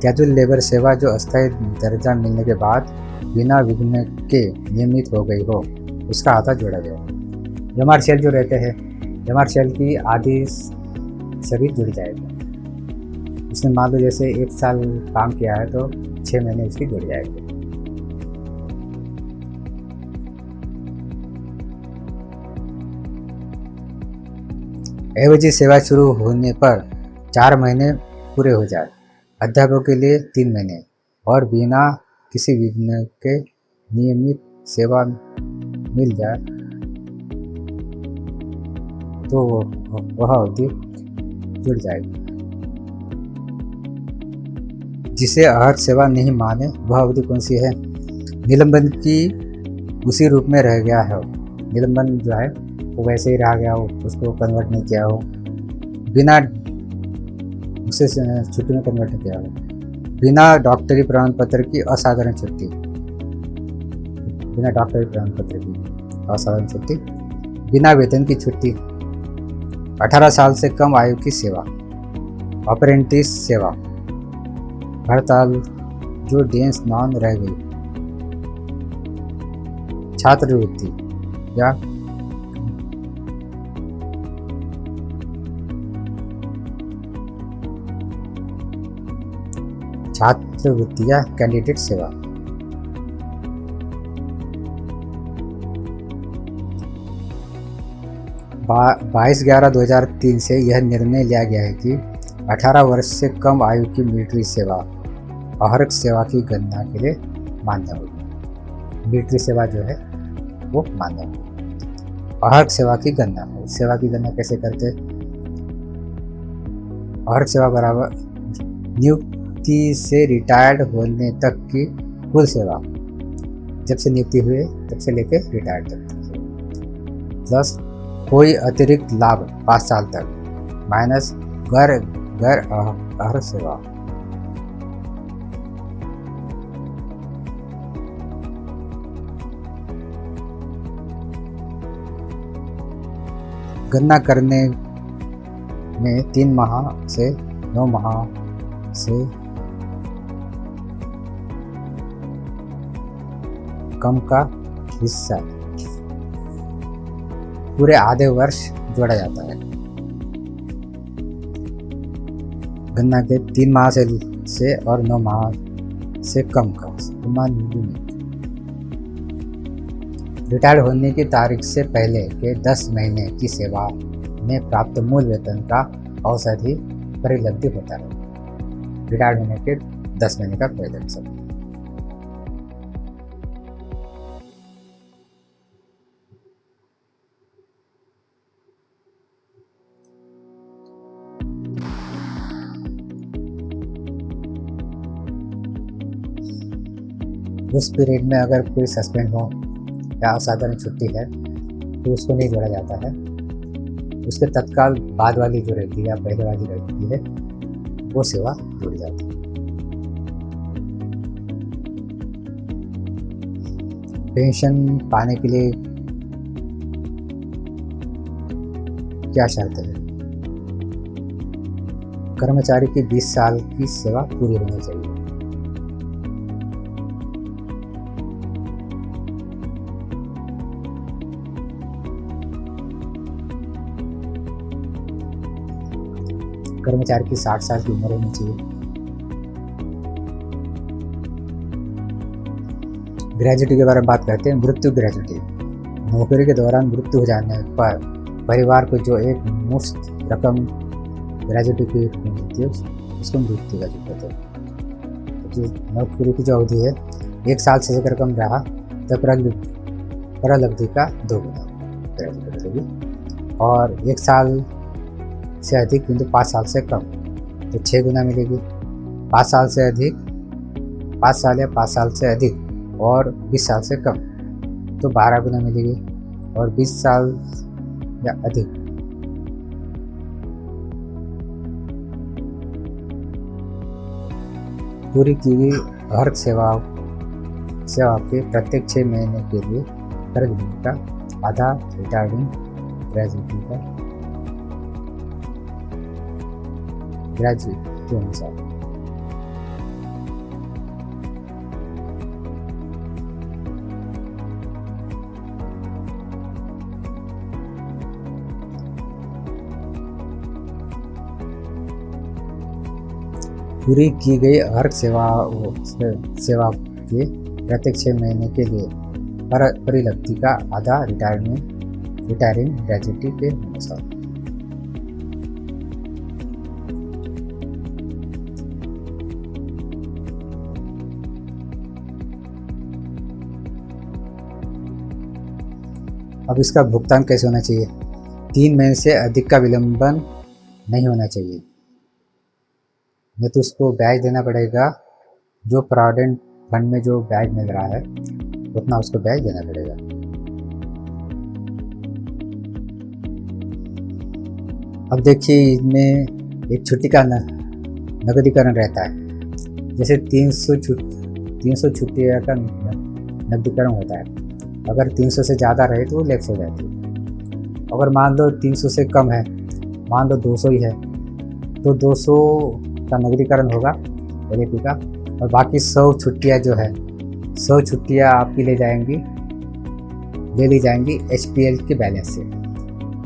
कैजुअल लेबर सेवा जो अस्थायी दर्जा मिलने के बाद बिना विघ्न के नियमित हो गई हो, उसका आधा जोड़ा गया। एमआरसीएल जो रहते हैं, एमआरसीएल की आधी सभी जुड़ जाएगी। उसने मान लो जैसे 1 साल काम किया है तो 6 महीने उसकी जुड़ जाएगी। एवजी सेवा शुरू होने पर 4 महीने पूरे हो जाए, अध्यापकों के लिए 3 महीने और बिना किसी विघ्न के नियमित सेवा मिल जाए तो वह अवधि जुड़ जाएगी। जिसे अहर सेवा नहीं माने वह अवधि कौन सी है? निलंबन की उसी रूप में रह गया है। निलंबन जो है वो वैसे ही रह गया हो, उसको कन्वर्ट नहीं किया हो, बिना उसे छुट्टी में कन्वर्ट नहीं किया हो, बिना डॉक्टरी प्रमाण पत्र की असाधारण छुट्टी, बिना डॉक्टरी प्रमाण पत्र की असाधारण छुट्टी, बिना वेतन की छुट्टी, 18 साल से कम आयु की सेवा, अप्रेंटिस सेवा, हड़ताल जो डेंस नॉन रह गई, छात्रवृत्ति या छात्रवृत्ति या कैंडिडेट सेवा। बाईस 11/2003 से यह निर्णय लिया गया है कि 18 वर्ष से कम आयु की मिलिट्री सेवा अहर्क सेवा की गणना के लिए मान्य होगी। मिलिट्री सेवा जो है वो मान्य होगी। अहर्क सेवा की गणना, सेवा की गणना कैसे करते? अहर्क सेवा बराबर नियुक्ति से रिटायर्ड होने तक की कुल सेवा, जब से नियुक्ति हुए तब से लेके रिटायर्ड तक, प्लस कोई अतिरिक्त लाभ 5 साल तक, माइनस गैर अहर्क सेवा। गणना करने में 3 माह से 9 माह से कम का हिस्सा पूरे आधे वर्ष जोड़ा जाता है। गणना के 3 माह से और 9 माह से कम का रिटायर्ड होने की तारीख से पहले के 10 महीने की सेवा में प्राप्त मूल वेतन का औसत ही परिलब्धि होता है। रिटायर्ड होने के 10 महीने का पहले सब। उस पीरियड में अगर कोई सस्पेंड हो या असाधारण छुट्टी है तो उसको नहीं जोड़ा जाता है। उसके तत्काल बाद वाली जो रहती है या पहले वाली रहती है वो सेवा जोड़ी जाती है। पेंशन पाने के लिए क्या शर्त है? कर्मचारी की 20 साल की सेवा पूरी होनी चाहिए। कर्मचारी की 60 साल की उम्र होनी चाहिए। ग्रेजुटी के बारे में बात करते हैं। मृत्यु ग्रेजुटी, नौकरी के दौरान मृत्यु हो जाने पर परिवार को जो एक मुश्त रकम ग्रेजुटी की मिलती है उसको मृत्यु ग्रेजुटी कहते हैं। जो नौकरी की जो अवधि है 1 साल से अगर कम रहा तो परल अवधि का 2 गुना ग्रेजुटी मिलेगी, और 1 साल से अधिक किंतु 5 साल से कम तो 6 गुना मिलेगी। 5 साल से अधिक, 5 साल या 5 साल से अधिक और 20 साल से कम तो 12 गुना मिलेगी, और 20 साल या अधिक पूरी की गई हर सेवा के प्रत्येक 6 महीने के लिए कर देने का आधा रिटायरिंग ग्रेजुटी के अनुसार। पूरी की गई हर सेवा के प्रत्येक 6 महीने के लिए परिलब्धि का आधा रिटायरिंग ग्रेजुटी के अनुसार। अब इसका भुगतान कैसे होना चाहिए? 3 महीने से अधिक का विलंबन नहीं होना चाहिए, नहीं तो उसको ब्याज देना पड़ेगा। जो प्रोविडेंट फंड में जो ब्याज मिल रहा है उतना उसको ब्याज देना पड़ेगा। अब देखिए इसमें एक छुट्टी का नकदीकरण रहता है। जैसे 300 छुट्टियाँ का नकदीकरण होता है। अगर 300 से ज़्यादा रहे तो वो लैप्स हो जाती है। अगर मान लो 300 से कम है, मान लो 200 ही है, तो 200 का नकदीकरण होगा एलएपी का, और बाकी 100 छुट्टियाँ जो है 100 छुट्टियाँ आपकी ले ली जाएंगी एचपीएल के बैलेंस से।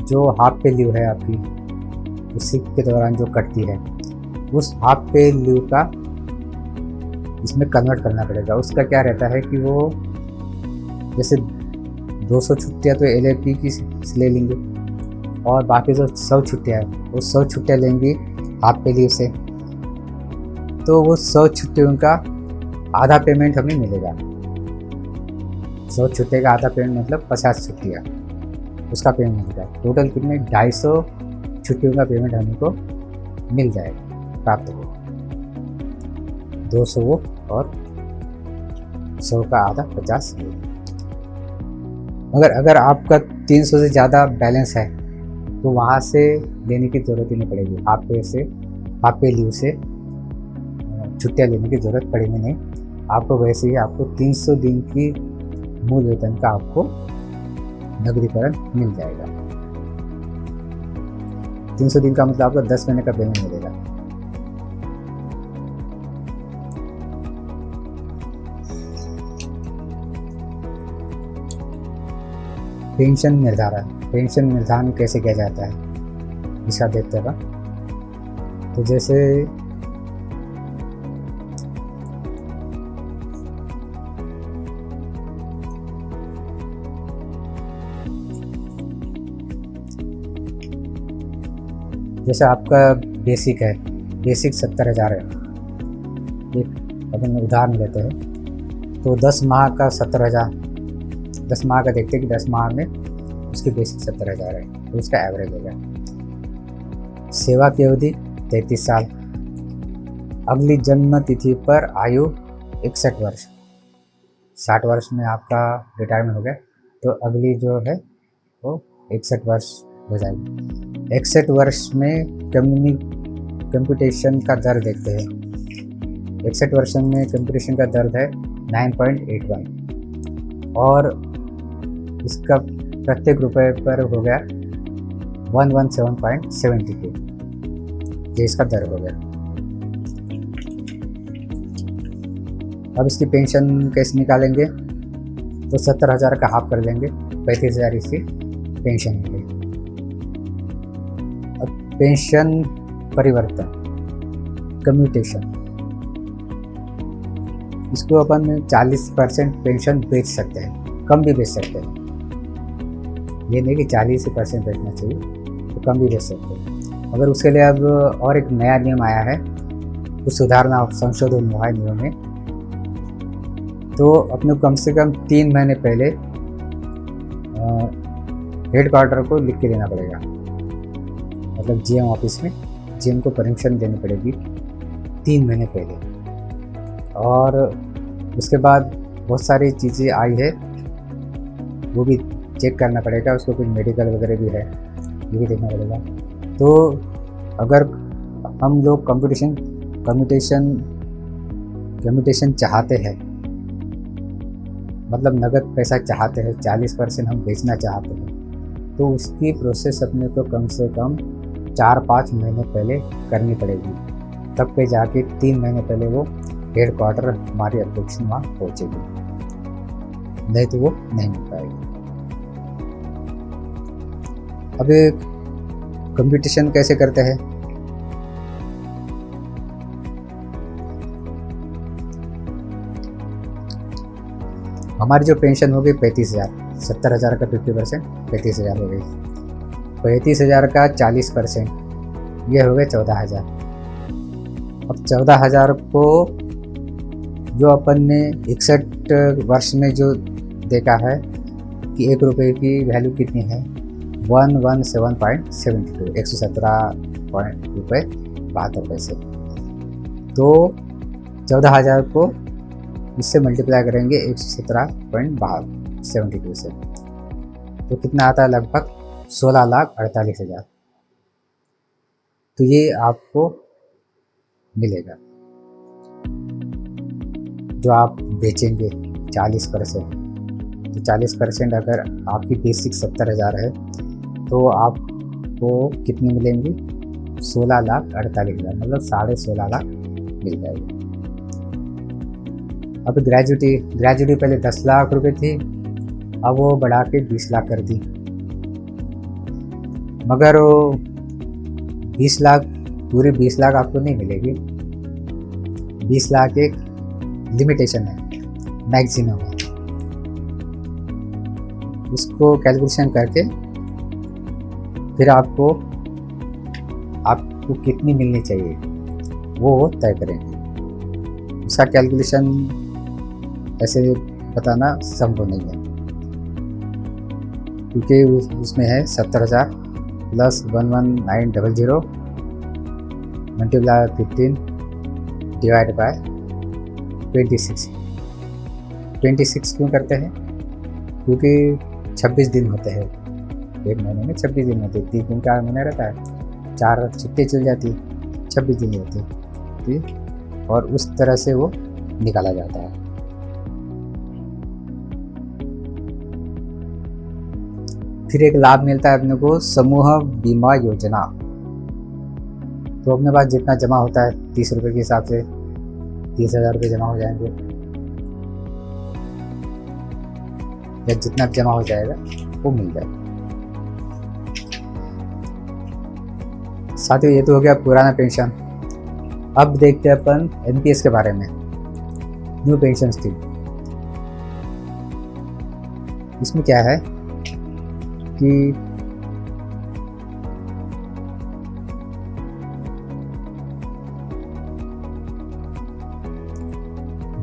जो हाफ पे लीव है आपकी उसी के दौरान जो कटती है उस हाफ पे लीव का इसमें कन्वर्ट करना पड़ेगा। उसका क्या रहता है कि वो जैसे 200 छुट्टियाँ तो एलएपी की ले लेंगे, और बाकी जो 100 छुट्टियाँ है वो 100 छुट्टियाँ लेंगी हाफ पे लीव से, तो वो 100 छुट्टियों का आधा पेमेंट हमें मिलेगा। 100 छुट्टियों का आधा पेमेंट मतलब 50 छुट्टियाँ, उसका पेमेंट मिलेगा। टोटल कितने 250 छुट्टियों का पेमेंट हमको मिल जाएगा, प्राप्त होगा। 200 वो और 100 का आधा 50 ये। मगर अगर आपका 300 से ज़्यादा बैलेंस है तो वहाँ से लेने की ज़रूरत ही नहीं पड़ेगी। हाफ पे लीव से छुट्टियाँ लेने की ज़रूरत पड़ेगी नहीं आपको। वैसे ही आपको 300 दिन की मूल वेतन का आपको नकदीकरण मिल जाएगा। 300 दिन का मतलब आपको 10 महीने का पेमेंट मिलेगा। पेंशन पेंशन निर्धारण कैसे किया जाता है इसका देखते हैं। तो जैसे आपका बेसिक है, बेसिक 70,000 है। एक अपन उदाहरण लेते हैं, तो 10 माह का 70,000, 10 माह का देखते हैं कि 10 माह में उसकी बेसिक 70,000 है, तो उसका एवरेज हो गया। सेवा की अवधि 33 साल। अगली जन्म तिथि पर आयु 61 वर्ष। 60 वर्ष में आपका रिटायरमेंट हो गया, तो अगली जो है वो 61 वर्ष हो जाएगी। 61 वर्ष में कंप्यूटेशन का दर देखते हैं। 61 वर्ष में कंप्यूटेशन का दर है 9.81 और इसका प्रत्येक रुपए पर हो गया 117.72, ये इसका दर हो गया। अब इसकी पेंशन कैसे निकालेंगे, तो 70,000 का हाफ कर लेंगे, 35,000 इसकी पेंशन होगी। अब पेंशन परिवर्तन कम्यूटेशन, इसको अपन 40% पेंशन बेच सकते हैं, कम भी बेच सकते हैं। ये नहीं कि 40% बेचना चाहिए, तो कम भी बेच सकते हैं। अगर उसके लिए अब और एक नया नियम आया है, कुछ सुधारना संशोधन हुआ है नियम में, तो अपने कम से कम 3 महीने पहले हेड क्वार्टर को लिख के देना पड़ेगा, मतलब जीएम ऑफिस में जीएम को परमिशन देनी पड़ेगी 3 महीने पहले। और उसके बाद बहुत सारी चीज़ें आई है, वो भी चेक करना पड़ेगा, उसको कुछ मेडिकल वगैरह भी है, ये भी देखना पड़ेगा। तो अगर हम लोग कम्यूटेशन चाहते हैं, मतलब नगद पैसा चाहते हैं, 40% हम बेचना चाहते हैं, तो उसकी प्रोसेस अपने को कम से कम 4-5 महीने पहले करनी पड़ेगी, तब पे जाके 3 महीने पहले वो हेड क्वार्टर हमारी एप्लीकेशन वहाँ पहुँचेगी, नहीं तो वो नहीं मिल पाएगी। अब कंप्यूटेशन कैसे करते हैं, हमारी जो पेंशन हो गई 35,000, 70,000 का 50%, 35,000 हो गई। 35,000 का 40%, ये हो गए 14,000। अब 14,000 को जो अपन ने 61 वर्ष में जो देखा है कि 1 रुपये की वैल्यू कितनी है, 117.72, 117 रुपये 72 पैसे। तो 14,000 को इससे मल्टीप्लाई करेंगे 117.72 से, तो कितना आता है, लगभग 16,48,000। तो ये आपको मिलेगा जो आप बेचेंगे 40%। तो 40% अगर आपकी बेसिक 70,000 है, तो आपको कितनी मिलेंगी, 16,48,000, मतलब 16.5 लाख मिल जाएगी। अब ग्रेजुटी पहले 10 लाख रुपए थी, अब वो बढ़ा के 20 लाख कर दी, मगर वो 20 लाख पूरे 20 लाख आपको नहीं मिलेगी। 20 लाख एक लिमिटेशन है, मैक्सिमम है, उसको कैलकुलेशन करके फिर आपको कितनी मिलनी चाहिए वो तय करेंगे। उसका कैलकुलेशन ऐसे बताना संभव नहीं है, क्योंकि उसमें है 70,000 प्लस 11900 मल्टीप्लाई 15 डिवाइड बाय 26। 26 क्यों करते हैं, क्योंकि 26 दिन होते हैं, एक महीने में 26 दिन होते हैं, 30 दिन का महीना रहता है, 4 छुट्टी चल जाती, 26 दिन होते हैं, ठीक। और उस तरह से वो निकाला जाता है। फिर एक लाभ मिलता है अपने को, समूह बीमा योजना। तो अपने पास जितना जमा होता है 30 रुपये के हिसाब से 30,000 रुपये जमा हो जाएंगे, या जितना जमा हो जाएगा वो मिल जाएगा। साथियों, ये तो हो गया पुराना पेंशन। अब देखते हैं अपन एनपीएस के बारे में, न्यू पेंशन स्कीम। इसमें क्या है कि -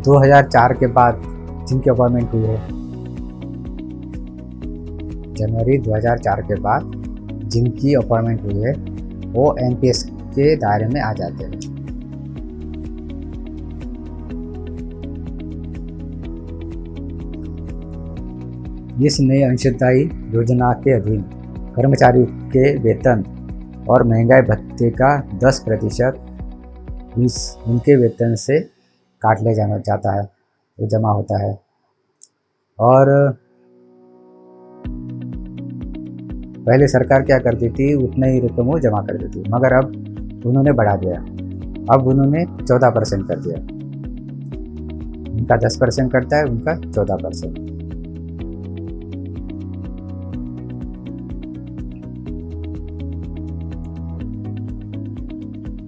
2004 के बाद जिनकी अपॉइंटमेंट हुई है, जनवरी 2004 के बाद जिनकी अपॉइंटमेंट हुई है, वो एनपीएस के दायरे में आ जाते हैं। इस नई अंशदायी योजना के अधीन कर्मचारी के वेतन और महंगाई भत्ते का 10% उनके वेतन से काट ले जाना जाता है, वो जमा होता है। और पहले सरकार क्या करती थी, उतना ही रकम वो जमा कर देती, मगर अब उन्होंने बढ़ा दिया। अब उन्होंने 14% कर दिया। उनका 10% करता है, उनका 14%।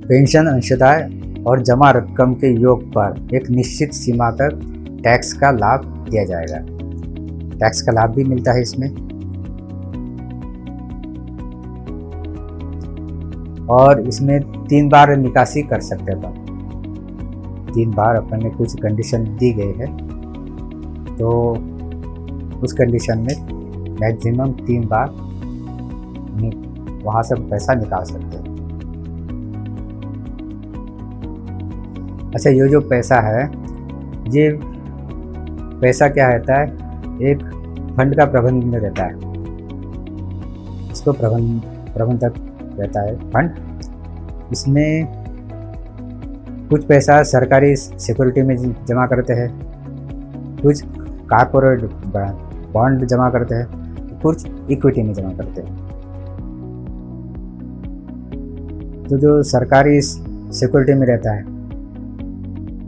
पेंशन अंशदाय और जमा रकम के योग पर एक निश्चित सीमा तक टैक्स का लाभ दिया जाएगा। टैक्स का लाभ भी मिलता है इसमें। और इसमें 3 बार निकासी कर सकते हैं अपन। 3 बार अपन ने कुछ कंडीशन दी गई है, तो उस कंडीशन में मैक्सिमम 3 बार वहाँ से पैसा निकाल सकते हैं। अच्छा, ये जो पैसा है, ये पैसा क्या रहता है, एक फंड का प्रबंधन रहता है। इसको प्रबंधक रहता है फंड। इसमें कुछ पैसा सरकारी सिक्योरिटी में जमा करते हैं, कुछ कॉर्पोरेट बॉन्ड जमा करते हैं, कुछ इक्विटी में जमा करते हैं। तो जो सरकारी सिक्योरिटी में रहता है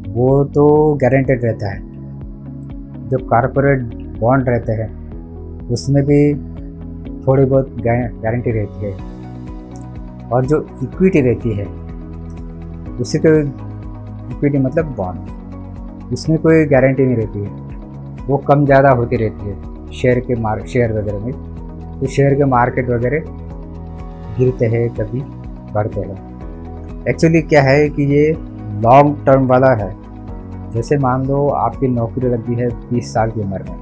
वो तो गारंटेड रहता है। जो कॉर्पोरेट बॉन्ड रहते हैं उसमें भी थोड़ी बहुत गारंटी रहती है। और जो इक्विटी रहती है, उसी को इक्विटी मतलब बॉन्ड, उसमें कोई गारंटी नहीं रहती है, वो कम ज़्यादा होती रहती है शेयर वगैरह में। तो शेयर के मार्केट वगैरह गिरते हैं, कभी बढ़ते हैं। एक्चुअली क्या है कि ये लॉन्ग टर्म वाला है। जैसे मान लो आपकी नौकरी लगी है 20 साल की उम्र में,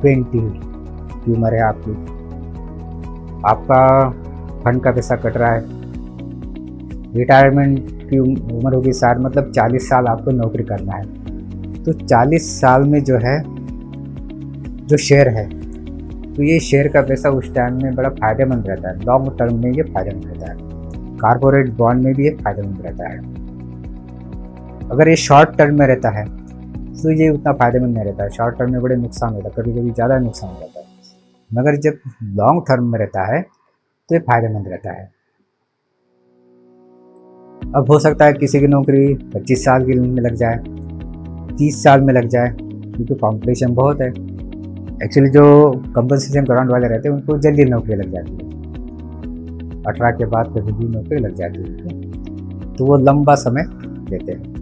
20 की उम्र है आपकी, आपका फंड का पैसा कट रहा है, रिटायरमेंट की उम्र होगी 60, मतलब 40 साल आपको नौकरी करना है। तो 40 साल में जो है, जो शेयर है, तो ये शेयर का पैसा उस टाइम में बड़ा फ़ायदेमंद रहता है। लॉन्ग टर्म में ये फ़ायदेमंद रहता है। कॉर्पोरेट बॉन्ड में भी ये फ़ायदेमंद रहता है। अगर ये शॉर्ट टर्म में रहता है तो ये उतना फ़ायदेमंद नहीं रहता है। शॉर्ट टर्म में बड़े नुकसान होता है, कभी कभी ज़्यादा नुकसान हो जाता है। मगर जब लॉन्ग टर्म में रहता है तो ये फ़ायदेमंद रहता है। अब हो सकता है किसी की नौकरी 25 साल की में लग जाए, 30 साल में लग जाए, क्योंकि कॉम्पिटिशन बहुत है। एक्चुअली जो कंपनसेशन ग्राउंड वाले रहते हैं उनको जल्दी नौकरी लग जाती है, 18 के बाद कभी भी नौकरी लग जाती है, तो वो लंबा समय लेते हैं।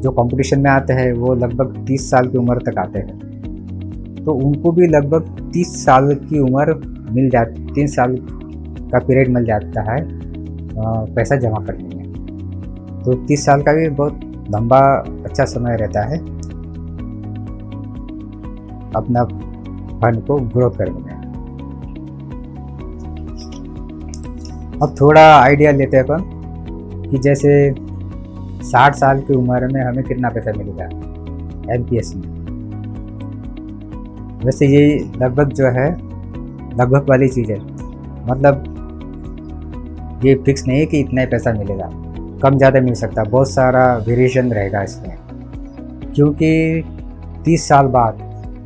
जो कंपटीशन में आते हैं वो लगभग 30 साल की उम्र तक आते हैं, तो उनको भी लगभग 30 साल की उम्र मिल जाती, 3 साल का पीरियड मिल जाता है पैसा जमा करने में। तो 30 साल का भी बहुत लंबा अच्छा समय रहता है अपना फंड को ग्रो करने में। अब थोड़ा आइडिया लेते हैं अपन कि जैसे 60 साल की उम्र में हमें कितना पैसा मिलेगा एनपीएस में। वैसे ये लगभग जो है, लगभग वाली चीज़ है, मतलब ये फिक्स नहीं है कि इतना ही पैसा मिलेगा, कम ज़्यादा मिल सकता है, बहुत सारा वेरिएशन रहेगा इसमें। क्योंकि 30 साल बाद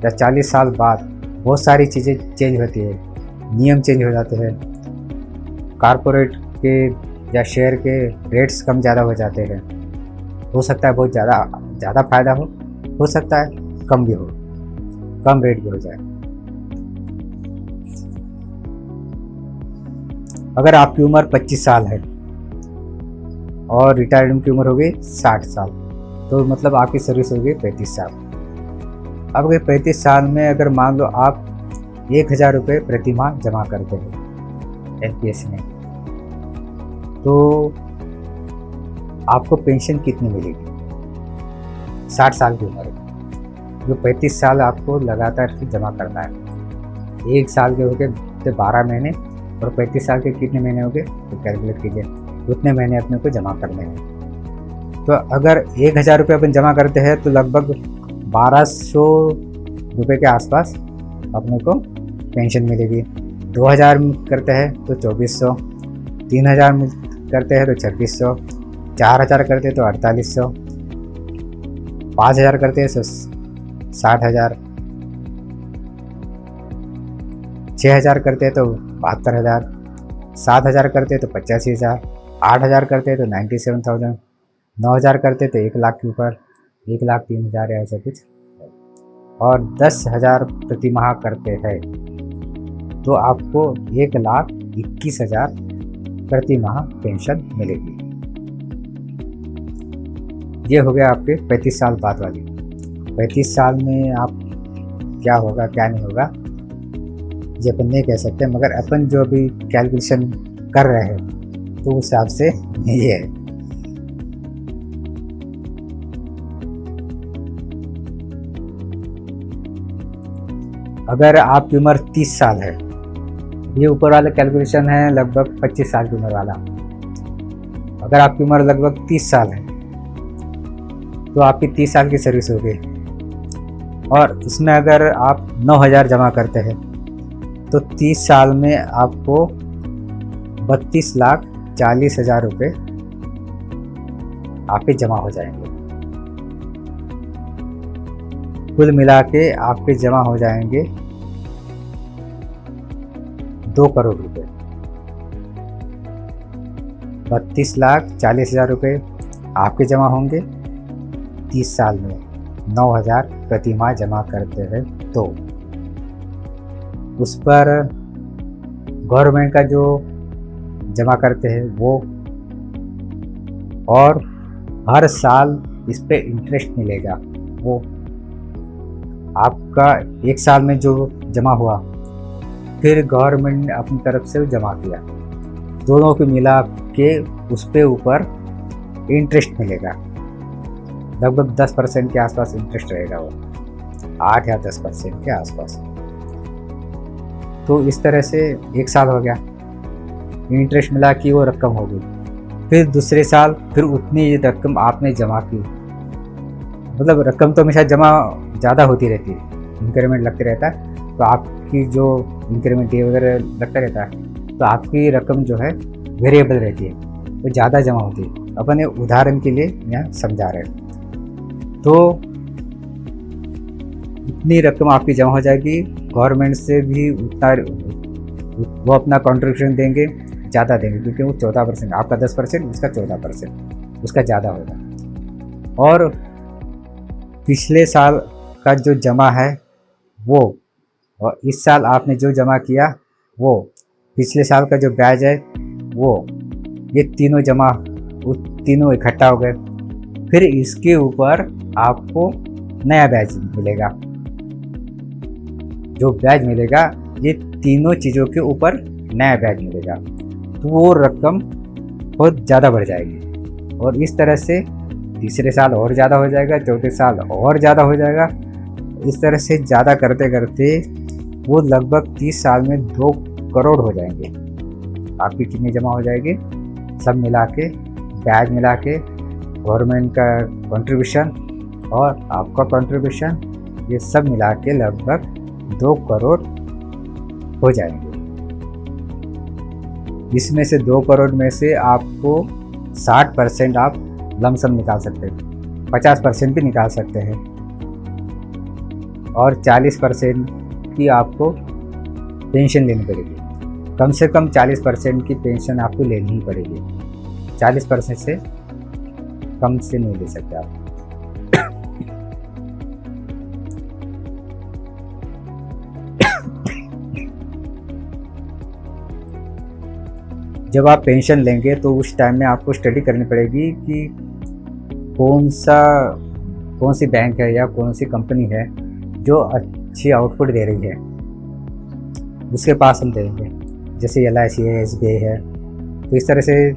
या 40 साल बाद बहुत सारी चीज़ें चेंज होती है, नियम चेंज हो जाते हैं, कॉर्पोरेट के या शेयर के रेट्स कम ज़्यादा हो जाते हैं। हो सकता है बहुत ज़्यादा फ़ायदा हो सकता है कम भी हो, कम रेट भी हो जाए। अगर आपकी उम्र 25 साल है और रिटायरमेंट की उम्र हो गई 60 साल, तो मतलब आपकी सर्विस हो गई 35 साल। अब अगर 35 साल में अगर मान लो आप 1000 रुपये प्रति माह जमा करते हो एनपीएस में, तो आपको पेंशन कितनी मिलेगी 60 साल की उम्र में? जो 35 साल आपको लगातार जमा करना है। एक साल के हो गए तो 12 महीने, और 35 साल के कितने महीने हो गए तो कैलकुलेट कीजिए, उतने महीने अपने को जमा करने हैं। तो अगर 1000 रुपये अपन जमा करते हैं तो लगभग 1200 रुपये के आसपास अपने को पेंशन मिलेगी। 2000 करते हैं तो 2400, 3000 करते हैं तो 2600, 4000 करते हैं तो 4800, 5000 करते हैं तो 60,000, 6000 करते हैं तो 72,000, 7000 करते हैं तो 85,000, 8000 करते हैं तो 97,000, 9000 करते हैं तो 1 लाख के ऊपर 1,03,000 या ऐसा कुछ, और 10,000 प्रति माह करते हैं तो आपको 1,21,000 प्रति माह पेंशन मिलेगी। ये हो गया आपके 35 साल बाद वाली। 35 साल में आप क्या होगा क्या नहीं होगा ये अपन नहीं कह सकते, मगर अपन जो अभी कैलकुलेशन कर रहे हैं तो उस हिसाब से ये है। अगर आपकी उम्र 30 साल है, ये ऊपर वाला कैलकुलेशन है लगभग 25 साल की उम्र वाला। अगर आपकी उम्र लगभग 30 साल है तो आपकी 30 साल की सर्विस हो गई, और इसमें अगर आप 9,000 जमा करते हैं तो 30 साल में आपको 32,40,000 रुपये आपके जमा हो जाएंगे। कुल मिला के आपके जमा हो जाएंगे 2 करोड़ रुपए। 32,40,000 रुपये आपके जमा होंगे 30 साल में 9,000 प्रति माह जमा करते हैं तो उस पर गवर्नमेंट का जो जमा करते हैं वो, और हर साल इस पे इंटरेस्ट मिलेगा। वो आपका 1 साल में जो जमा हुआ फिर गवर्नमेंट ने अपनी तरफ से जमा किया, दोनों को मिला के उस पे ऊपर इंटरेस्ट मिलेगा। लगभग 10% के आसपास इंटरेस्ट रहेगा, वो 8 या 10% के आसपास। तो इस तरह से 1 साल हो गया, इंटरेस्ट मिला कि वो रकम हो गई। फिर दूसरे साल फिर उतनी रकम आपने जमा की, मतलब रकम तो हमेशा जमा ज़्यादा होती रहती है, इंक्रीमेंट लगते रहता है, तो आपकी जो इंक्रीमेंट डे वगैरह लगता रहता है तो आपकी रकम जो है वेरिएबल रहती है, वो ज़्यादा जमा होती है। अपन ये उदाहरण के लिए यहाँ समझा रहे हैं। तो इतनी रकम आपकी जमा हो जाएगी, गवर्नमेंट से भी उतना वो अपना कंट्रीब्यूशन देंगे, ज़्यादा देंगे, क्योंकि वो 14%, आपका 10%, उसका 14%, उसका ज़्यादा होगा। और पिछले साल का जो जमा है वो, और इस साल आपने जो जमा किया वो, पिछले साल का जो ब्याज है वो, ये तीनों जमा, तीनों इकट्ठा हो गए। फिर इसके ऊपर आपको नया ब्याज मिलेगा। जो ब्याज मिलेगा ये तीनों चीज़ों के ऊपर नया ब्याज मिलेगा, तो वो रकम बहुत ज़्यादा बढ़ जाएगी। और इस तरह से तीसरे साल और ज़्यादा हो जाएगा, चौथे साल और ज़्यादा हो जाएगा। इस तरह से ज़्यादा करते करते वो लगभग 30 साल में 2 करोड़ हो जाएंगे। आपकी कितनी जमा हो जाएगी, सब मिला के, ब्याज मिला के, गवर्नमेंट का कंट्रीब्यूशन और आपका कंट्रीब्यूशन, ये सब मिला के लगभग 2 करोड़ हो जाएंगे। इसमें से 2 करोड़ में से आपको 60% आप लमसम निकाल सकते हैं, 50% भी निकाल सकते हैं, और 40% की आपको पेंशन लेनी पड़ेगी। कम से कम 40% की पेंशन आपको लेनी ही पड़ेगी, 40% से कम से नहीं ले सकते आप। जब आप पेंशन लेंगे तो उस टाइम में आपको स्टडी करनी पड़ेगी कि कौन सी बैंक है या कौन सी कंपनी है जो अच्छी आउटपुट दे रही है, उसके पास हम देंगे। जैसे LIC है, SBI है, तो इस तरह से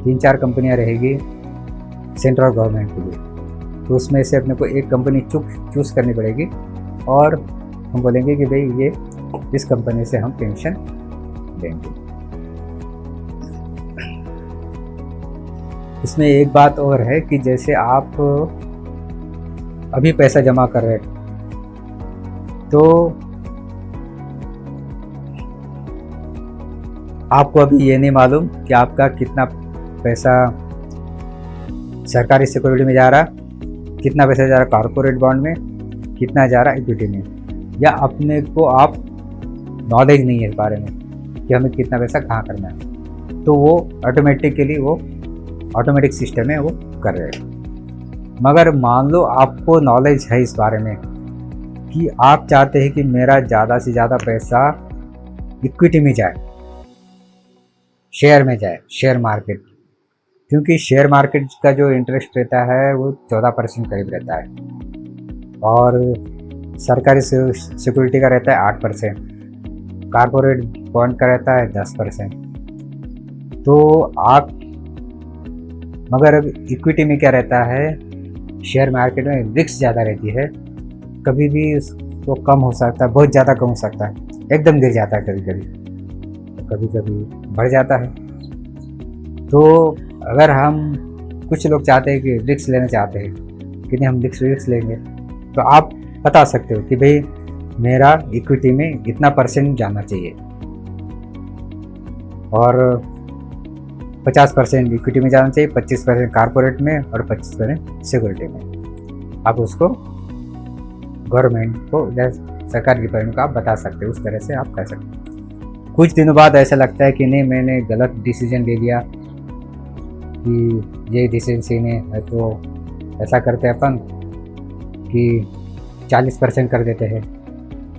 3-4 कंपनियां रहेगी सेंट्रल गवर्नमेंट के लिए। तो उसमें से अपने को एक कंपनी चूज़ करनी पड़ेगी और हम बोलेंगे कि भाई ये इस कंपनी से हम पेंशन लेंगे। इसमें एक बात और है कि जैसे आप अभी पैसा जमा कर रहे हैं तो आपको अभी ये नहीं मालूम कि आपका कितना पैसा सरकारी सिक्योरिटी में जा रहा, कितना पैसा जा रहा कॉर्पोरेट बॉन्ड में, कितना जा रहा इक्विटी में, या अपने को आप नॉलेज नहीं है इस बारे में कि हमें कितना पैसा कहाँ करना है। तो वो ऑटोमेटिकली वो ऑटोमेटिक सिस्टम है वो कर रहे हैं। मगर मान लो आपको नॉलेज है इस बारे में कि आप चाहते हैं कि मेरा ज़्यादा से ज़्यादा पैसा इक्विटी में जाए, शेयर में जाए, शेयर मार्केट, क्योंकि शेयर मार्केट का जो इंटरेस्ट रहता है वो 14% करीब रहता है और सरकारी सिक्योरिटी का रहता है 8%, कॉर्पोरेट बॉन्ड का रहता है 10%। तो आप मगर अब इक्विटी में क्या रहता है, शेयर मार्केट में रिस्क ज़्यादा रहती है, कभी भी उसको कम हो सकता है, बहुत ज़्यादा कम हो सकता है, एकदम गिर जाता है, कभी कभी बढ़ जाता है। तो अगर हम कुछ लोग चाहते हैं कि रिस्क लेना चाहते हैं कि नहीं हम रिस्क लेंगे, तो आप बता सकते हो कि भाई मेरा इक्विटी में इतना % जाना चाहिए और 50% इक्विटी में जाना चाहिए, 25% कॉर्पोरेट में और 25% सिक्योरिटी में। आप उसको गवर्नमेंट को या सरकार डिपार्टमेंट को आप बता सकते हो, उस तरह से आप कर सकते हो। कुछ दिनों बाद ऐसा लगता है कि नहीं मैंने गलत डिसीजन ले लिया, कि ये डिसीजन सही है, तो ऐसा करते हैं अपन कि 40% कर देते हैं,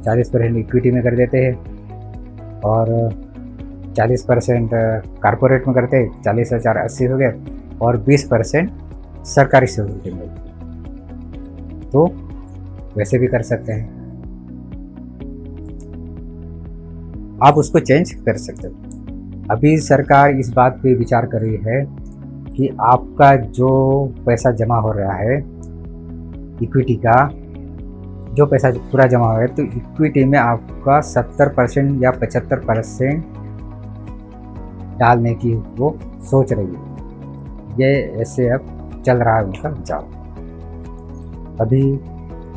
40% इक्विटी में कर देते हैं और 40% कॉर्पोरेट में करते हैं, 40 और 4 80 हो गए, और 20% सरकारी सिक्योरिटी में। तो वैसे भी कर सकते हैं, आप उसको चेंज कर सकते हो। अभी सरकार इस बात पे विचार कर रही है कि आपका जो पैसा जमा हो रहा है इक्विटी का, जो पैसा पूरा जमा हो रहा है, तो इक्विटी में आपका 70% या 75% डालने की वो सोच रही है। ये ऐसे अब चल रहा है उनका विचार, अभी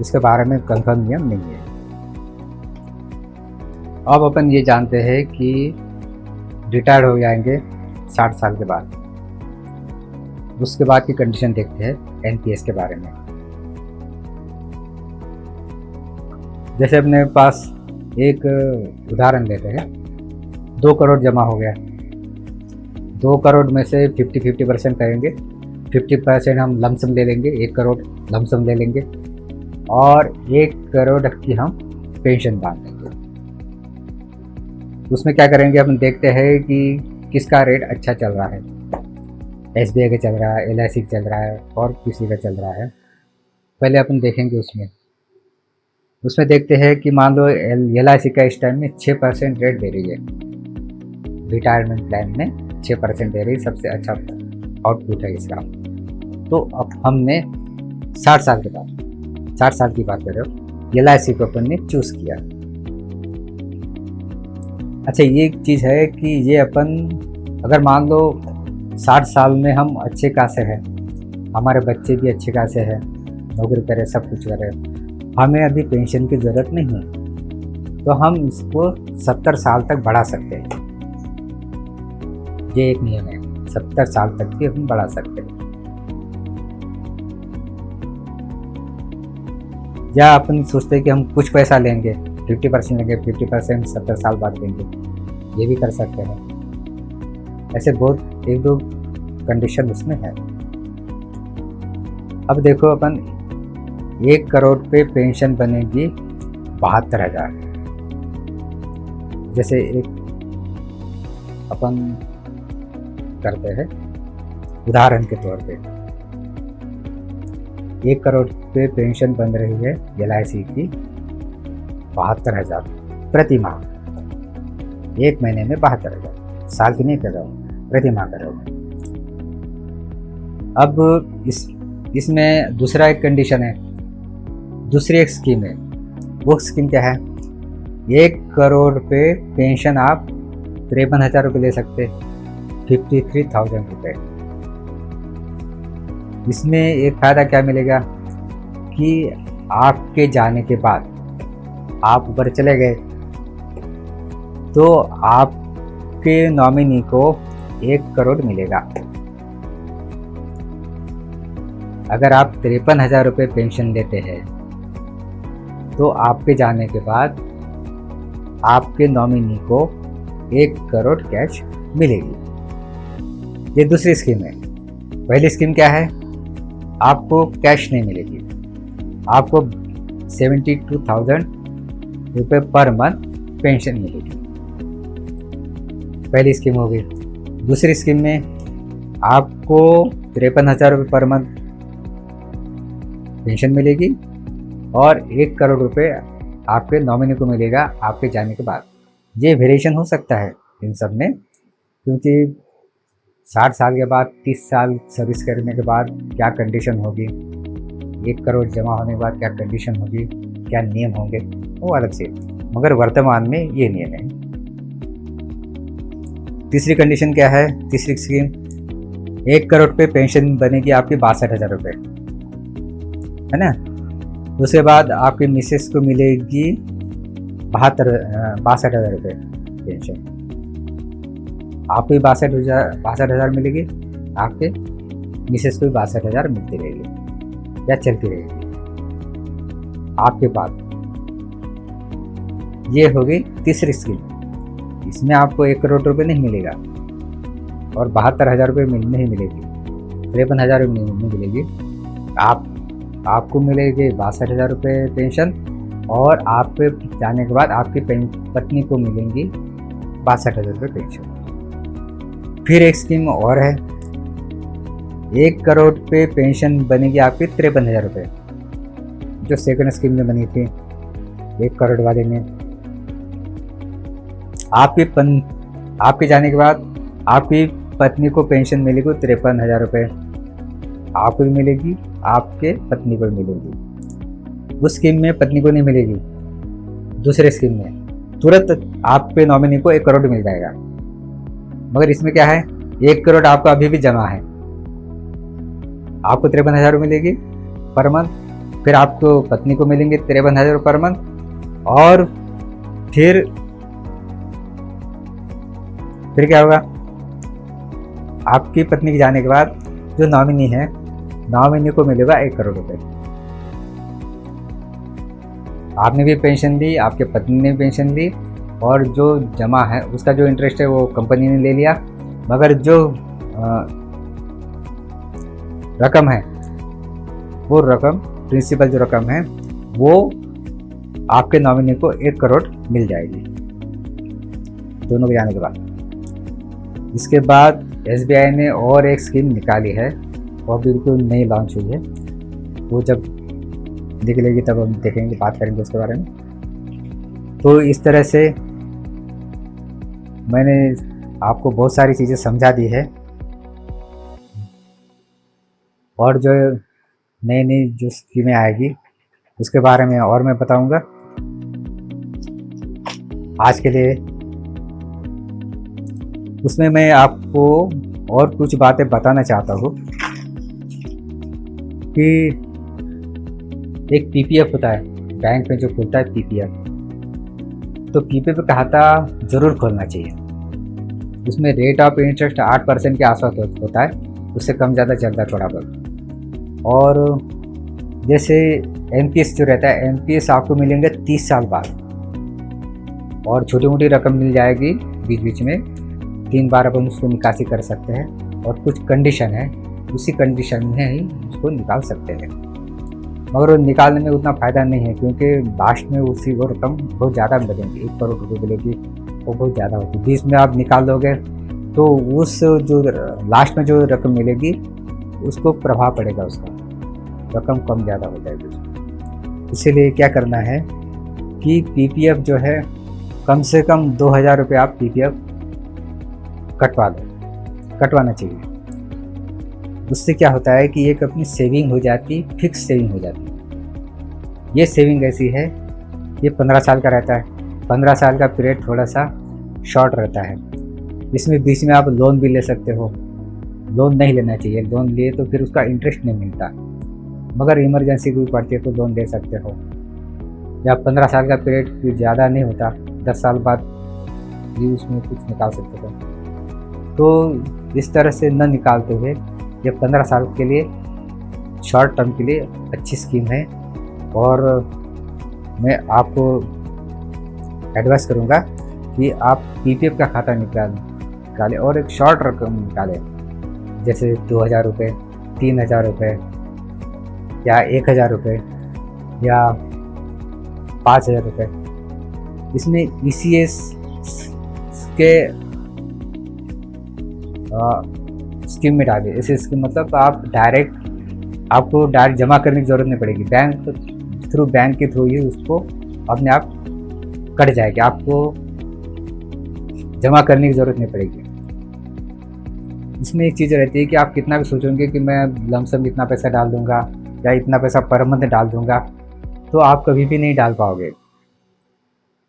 इसके बारे में कंफर्म नियम नहीं है। अब अपन ये जानते हैं कि रिटायर्ड हो जाएंगे 60 साल के बाद, उसके बाद की कंडीशन देखते हैं NPS के बारे में। जैसे अपने पास एक उदाहरण लेते हैं, 2 करोड़ जमा हो गया, 2 करोड़ में से 50% करेंगे, 50% हम लमसम ले लेंगे, 1 करोड़ लमसम ले लेंगे और 1 करोड़ की हम पेंशन बांध देंगे। उसमें क्या करेंगे, अपन देखते हैं कि किसका रेट अच्छा चल रहा है, SBI का चल रहा है, LIC का चल रहा है और किसी का चल रहा है। पहले अपन देखेंगे उसमें देखते हैं कि मान लो LIC का इस टाइम में 6% रेट दे रही है, रिटायरमेंट प्लान में 6% दे रही है, सबसे अच्छा आउटपुट है इसका। तो अब हमने 60 साल के बाद, 60 साल की बात कर रहे हो, LIC को अपन ने चूज़ किया। अच्छा, ये एक चीज़ है कि ये अपन अगर मान लो 60 साल में हम अच्छे खासे हैं, हमारे बच्चे भी अच्छे खासे हैं, नौकरी करें, सब कुछ करें, हमें अभी पेंशन की ज़रूरत नहीं है, तो हम इसको 70 साल तक बढ़ा सकते हैं। ये एक नियम है, 70 साल तक भी हम बढ़ा सकते हैं। या अपन सोचते हैं कि हम कुछ पैसा लेंगे, 50% लेंगे, 50% 70 साल बाद देंगे, ये भी कर सकते हैं। ऐसे बहुत 1-2 कंडीशन उसमें है। अब देखो, अपन 1 करोड़ पे पेंशन बनेगी 72,000। जैसे एक अपन करते हैं। उदाहरण के तौर पे 1 करोड़ पे पेंशन बन रही है LIC की 72,000 प्रति माह, 1 महीने में 72,000, साल की नहीं कर रहा हूँ, प्रति माह कर रहा हूँ। अब इसमें दूसरा एक कंडीशन है, दूसरी एक स्कीम है। वो स्कीम क्या है? 1 करोड़ पे पेंशन आप 53,000 रुपये ले सकते, 53,000 रुपये। इसमें एक फ़ायदा क्या मिलेगा कि आपके जाने के बाद आप ऊपर चले गए तो आपके नॉमिनी को 1 करोड़ मिलेगा। अगर आप 53,000 रुपये पेंशन लेते हैं तो आपके जाने के बाद आपके नॉमिनी को 1 करोड़ कैश मिलेगी। ये दूसरी स्कीम है। पहली स्कीम क्या है? आपको कैश नहीं मिलेगी, आपको 72,000 रुपये पर मंथ पेंशन मिलेगी। पहली स्कीम होगी। दूसरी स्कीम में आपको 53,000 रुपये पर मंथ पेंशन मिलेगी और 1 करोड़ रुपये आपके नॉमिनी को मिलेगा आपके जाने के बाद। ये वेरिएशन हो सकता है इन सब में, क्योंकि 60 साल के बाद, 30 साल सर्विस करने के बाद क्या कंडीशन होगी, 1 करोड़ जमा होने के बाद क्या कंडीशन होगी, क्या नियम होंगे, वो अलग से। मगर वर्तमान में ये नियम है। तीसरी कंडीशन क्या है? तीसरी स्कीम, 1 करोड़ पे पेंशन बनेगी आपकी 62,000 रुपये, है ना। उसके बाद आपके मिसेस को मिलेगी 62,000 रुपये पेंशन। आपको भी 62,000 मिलेगी, आपके मिसेस को भी 62,000 मिलती रहेगी या चलती रहेगी आपके पास। ये होगी तीसरी स्कीम। इसमें आपको 1 करोड़ रुपये नहीं मिलेगा और 72,000 रुपये नहीं मिलेगी, 53,000 रुपये नहीं मिलेगी। आपको मिलेगी 62,000 रुपये पेंशन और आपके जाने के बाद आपकी पत्नी को मिलेंगी 62,000 रुपये पेंशन। फिर एक स्कीम और है, 1 करोड़ पे पेंशन बनेगी आपकी 53,000 रुपये, जो सेकंड स्कीम में बनी थी 1 करोड़ वाले में। आपके जाने के बाद आपकी पत्नी को पेंशन मिलेगी 53,000 रुपये, आपको भी मिलेगी, आपके पत्नी को भी मिलेगी। उस स्कीम में पत्नी को नहीं मिलेगी, दूसरे स्कीम में तुरंत आपके नॉमिनी को 1 करोड़ मिल जाएगा। मगर इसमें क्या है, 1 करोड़ आपका अभी भी जमा है, आपको 53,000 मिलेगी पर मंथ, फिर आपको पत्नी को मिलेंगे 53,000 पर मंथ, और फिर क्या होगा, आपकी पत्नी के जाने के बाद जो नॉमिनी है, नॉमिनी को मिलेगा 1 करोड़ रुपये। आपने भी पेंशन ली, आपके पत्नी ने भी पेंशन ली, और जो जमा है उसका जो इंटरेस्ट है वो कंपनी ने ले लिया, मगर जो रकम है, वो रकम, प्रिंसिपल जो रकम है, वो आपके नॉमिनी को 1 करोड़ मिल जाएगी दोनों के जाने के बाद। इसके बाद SBI ने और एक स्कीम निकाली है, वो बिल्कुल नई लॉन्च हुई है, वो जब निकलेगी तब हम देखेंगे, बात करेंगे उसके बारे में। तो इस तरह से मैंने आपको बहुत सारी चीज़ें समझा दी है, और जो नई नई जो स्कीमें आएगी उसके बारे में और मैं बताऊंगा। आज के लिए उसमें मैं आपको और कुछ बातें बताना चाहता हूँ कि एक PPF होता है, बैंक में जो खुलता है PPF, तो PPF खाता ज़रूर खोलना चाहिए। उसमें रेट ऑफ इंटरेस्ट 8% के आसपास होता है, उससे कम ज़्यादा चलता है थोड़ा बहुत। और जैसे NPS जो रहता है, NPS आपको मिलेंगे 30 साल बाद, और छोटी मोटी रकम मिल जाएगी बीच बीच में, 3 बार अपन उसको निकासी कर सकते हैं, और कुछ कंडीशन है, उसी कंडीशन में ही उसको निकाल सकते हैं। मगर वो निकालने में उतना फ़ायदा नहीं है, क्योंकि लास्ट में वो रकम बहुत ज़्यादा मिलेगी, 1 करोड़ रुपये मिलेगी, वो बहुत ज़्यादा होती है। बीच में आप निकाल दोगे तो उस जो लास्ट में जो रकम मिलेगी उसको प्रभाव पड़ेगा, उसका रकम कम ज़्यादा हो जाएगी। इसीलिए क्या करना है कि पीपीएफ जो है कम से कम 2000 रुपये आप पीपीएफ कटवाना चाहिए। उससे क्या होता है कि एक अपनी सेविंग हो जाती, फिक्स सेविंग हो जाती। ये सेविंग ऐसी है, ये 15 साल का रहता है। 15 साल का पीरियड थोड़ा सा शॉर्ट रहता है। इसमें बीच में आप लोन भी ले सकते हो। लोन नहीं लेना चाहिए, लोन लिए तो फिर उसका इंटरेस्ट नहीं मिलता, मगर इमरजेंसी कोई पड़ती है तो लोन ले सकते हो। या 15 साल का पीरियड ज़्यादा नहीं होता, 10 साल बाद भी उसमें कुछ निकाल सकते हो। तो इस तरह से न निकालते हुए ये 15 साल के लिए शॉर्ट टर्म के लिए अच्छी स्कीम है। और मैं आपको एडवाइस करूँगा कि आप पीपीएफ का खाता निकालें और एक शॉर्ट रकम निकालें, जैसे 2000 रुपये, 3000 रुपये या 1000 रुपये या 5000 रुपये। इसमें ईसीएस के स्कीम में डालिए। ऐसे स्कीम मतलब आपको डायरेक्ट जमा करने की ज़रूरत नहीं पड़ेगी, बैंक के थ्रू ही उसको अपने आप कट जाएगी, आपको जमा करने की ज़रूरत नहीं पड़ेगी। इसमें एक चीज़ रहती है कि आप कितना भी सोचोगे कि मैं लमसम इतना पैसा डाल दूंगा या इतना पैसा पर मंथ डाल दूंगा, तो आप कभी भी नहीं डाल पाओगे।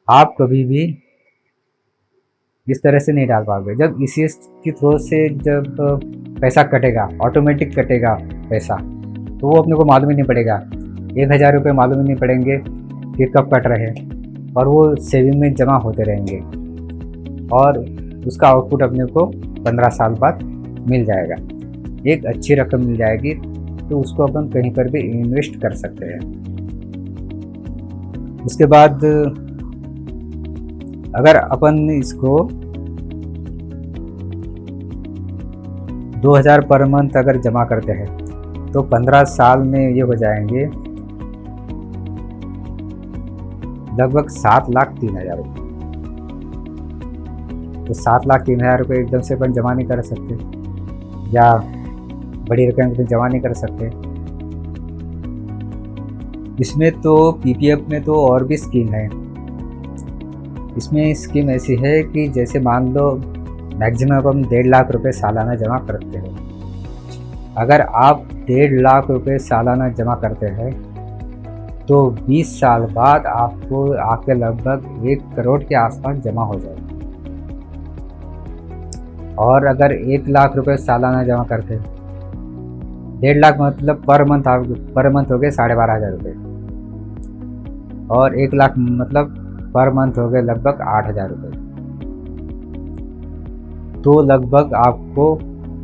आप कभी भी इस तरह से नहीं डाल पाओगे। जब ईसीएस के थ्रू से जब पैसा कटेगा, ऑटोमेटिक कटेगा पैसा, तो वो अपने को मालूम ही नहीं पड़ेगा। 1000 रुपये मालूम ही नहीं पड़ेंगे कि कब कट रहे हैं, और वो सेविंग में जमा होते रहेंगे और उसका आउटपुट अपने को 15 साल बाद मिल जाएगा। एक अच्छी रकम मिल जाएगी तो उसको अपन कहीं पर भी इन्वेस्ट कर सकते हैं। उसके बाद अगर अपन इसको 2000 पर मंथ अगर जमा करते हैं तो 15 साल में ये हो जाएंगे लगभग 7,03,000 रुपये। तो 7,03,000 रुपये एकदम से अपन जमा नहीं कर सकते, या बड़ी रकम तो जमा नहीं कर सकते। इसमें तो पीपीएफ में तो और भी स्कीम है। इसमें स्कीम ऐसी है कि जैसे मान लो मैक्सिमम हम 1.5 लाख रुपए सालाना जमा करते हैं। अगर आप 1.5 लाख रुपए सालाना जमा करते हैं तो 20 साल बाद आपको आपके लगभग 1 करोड़ के आसपास जमा हो जाएगा। और अगर 1 लाख रुपए सालाना जमा करते हैं, 1.5 लाख मतलब पर मंथ हो गए 12,500 रुपये, और 1 लाख मतलब पर मंथ हो गए लगभग 8,000 रुपये। तो लगभग आपको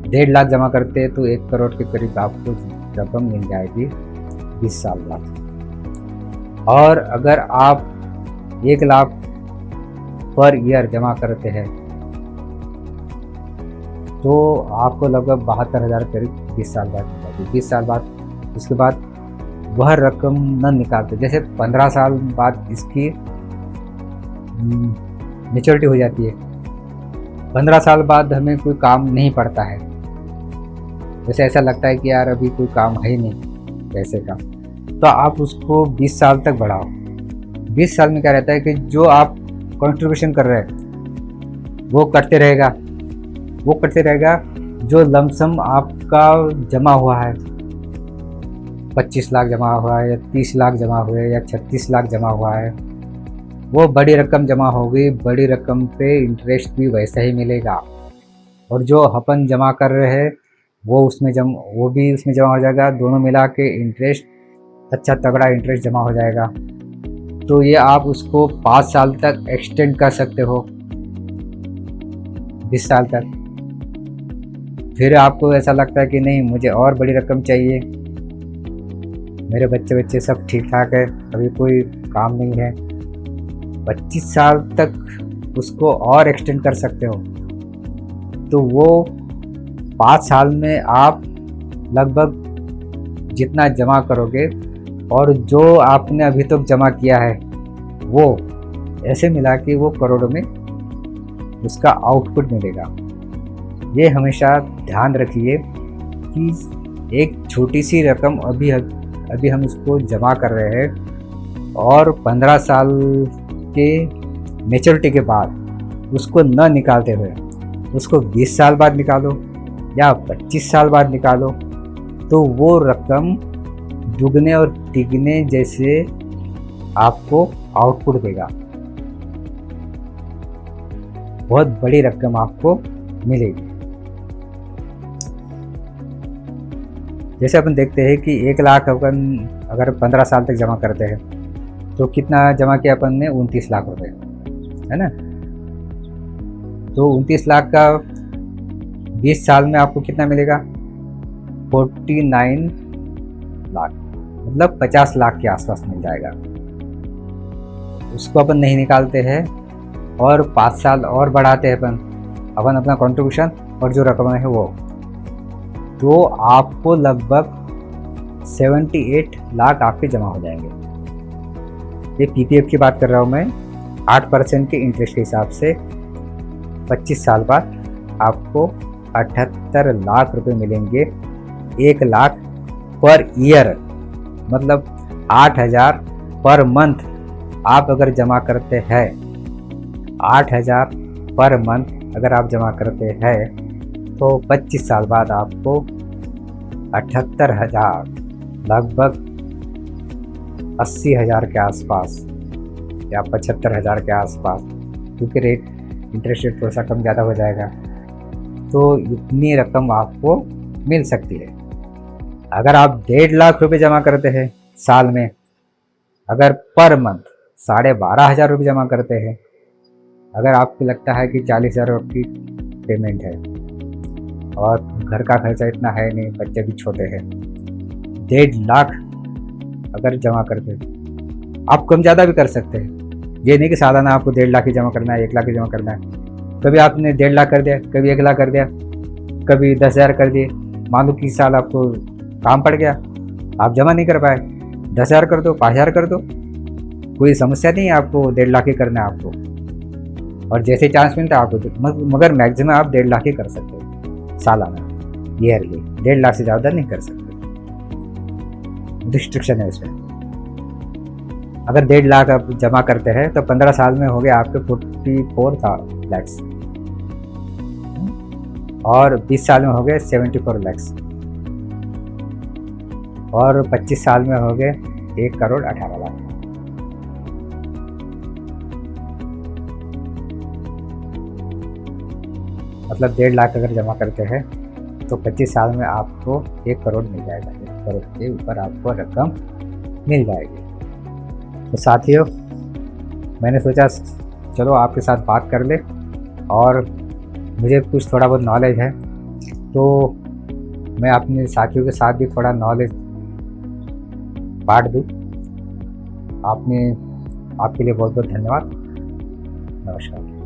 1.5 लाख जमा करते हैं तो 1 करोड़ के करीब आपको रकम मिल जाएगी 20 साल बाद। और अगर आप 1 लाख पर ईयर जमा करते हैं तो आपको लगभग 72,000 करीब 20 साल बाद मिल जाएगी। 20 साल बाद उसके बाद वह रकम न निकालते, जैसे 15 साल बाद इसकी मैच्योरिटी हो जाती है। 15 साल बाद हमें कोई काम नहीं पड़ता है, जैसे ऐसा लगता है कि यार अभी कोई काम है ही नहीं पैसे का, तो आप उसको 20 साल तक बढ़ाओ। 20 साल में क्या रहता है कि जो आप कंट्रीब्यूशन कर रहे हैं वो करते रहेगा। जो लमसम आपका जमा हुआ है, 25 लाख जमा हुआ है या 30 लाख जमा हुए या 36 लाख जमा हुआ है, वो बड़ी रकम जमा होगी। बड़ी रकम पे इंटरेस्ट भी वैसा ही मिलेगा, और जो अपन जमा कर रहे हैं वो भी उसमें जमा हो जाएगा। दोनों मिला के इंटरेस्ट, अच्छा तगड़ा इंटरेस्ट जमा हो जाएगा। तो ये आप उसको 5 साल तक एक्सटेंड कर सकते हो, 20 साल तक। फिर आपको ऐसा लगता है कि नहीं, मुझे और बड़ी रकम चाहिए, मेरे बच्चे सब ठीक ठाक है, अभी कोई काम नहीं है, 25 साल तक उसको और एक्सटेंड कर सकते हो। तो वो 5 साल में आप लगभग जितना जमा करोगे और जो आपने अभी तक जमा किया है वो ऐसे मिला के वो करोड़ों में उसका आउटपुट मिलेगा। ये हमेशा ध्यान रखिए कि एक छोटी सी रकम अभी हम इसको जमा कर रहे हैं और 15 साल के मैच्योरिटी के बाद उसको न निकालते हुए उसको 20 साल बाद निकालो या 25 साल बाद निकालो, तो वो रकम दुगने और तिगने जैसे आपको आउटपुट देगा। बहुत बड़ी रकम आपको मिलेगी। जैसे अपन देखते हैं कि 1 लाख अपन अगर 15 साल तक जमा करते हैं तो कितना जमा किया अपन ने, 29 लाख रुपए, है ना। तो 29 लाख का 20 साल में आपको कितना मिलेगा, 49 लाख, मतलब 50 लाख के आसपास मिल जाएगा। उसको अपन नहीं निकालते हैं और 5 साल और बढ़ाते हैं अपन अपना कंट्रीब्यूशन और जो रकम है वो, तो आपको लगभग 78 लाख आपके जमा हो जाएंगे। ये पीपीएफ की बात कर रहा हूँ मैं। 8% के इंटरेस्ट के हिसाब से 25 साल बाद आपको 78 लाख रुपए मिलेंगे। 1 लाख पर ईयर, मतलब 8,000 पर मंथ आप अगर जमा करते हैं, 8,000 पर मंथ अगर आप जमा करते हैं तो 25 साल बाद आपको 78,000, लगभग 80,000 के आसपास या 75,000 के आसपास, क्योंकि इंटरेस्ट रेट थोड़ा सा कम ज़्यादा हो जाएगा, तो इतनी रकम आपको मिल सकती है। अगर आप 1.5 लाख रुपए जमा करते हैं साल में, अगर पर मंथ 12,500 रुपये जमा करते हैं, अगर आपको लगता है कि 40,000 की पेमेंट है और घर का खर्चा इतना है नहीं, बच्चे भी छोटे हैं, 1.5 लाख अगर जमा करते हैं, आप कम ज़्यादा भी कर सकते हैं। ये नहीं कि सालाना आपको 1.5 लाख ही जमा करना है, 1 लाख ही जमा करना है। कभी आपने 1.5 लाख कर दिया, कभी 1 लाख कर दिया, कभी 10,000 कर दिए। मान लो कि इस साल आपको काम पड़ गया, आप जमा नहीं कर पाए, 10,000 कर दो, 5,000 कर दो, कोई समस्या नहीं है। आपको 1.5 लाख ही करना है आपको, और जैसे चांस मिलता है आपको, मगर मैक्सिमम आप 1.5 लाख ही कर सकते हो सालाना, ईयरली। 1.5 लाख से ज़्यादा नहीं कर सकते, रिस्ट्रिक्शन है इसमें। अगर 1.5 लाख आप जमा करते हैं तो 15 साल में हो गए आपके 44 लैक्स, और 20 साल में हो गए 74 लैक्स, और 25 साल में हो गए 1,18 लाख। मतलब 1.5 लाख अगर जमा करते हैं तो 25 साल में आपको 1 करोड़ मिल जाएगा। 1 करोड़ के ऊपर आपको रकम मिल जाएगी। तो साथियों, मैंने सोचा चलो आपके साथ बात कर ले, और मुझे कुछ थोड़ा बहुत नॉलेज है तो मैं अपने साथियों के साथ भी थोड़ा नॉलेज बांट दूँ। आपके लिए बहुत बहुत धन्यवाद। नमस्कार।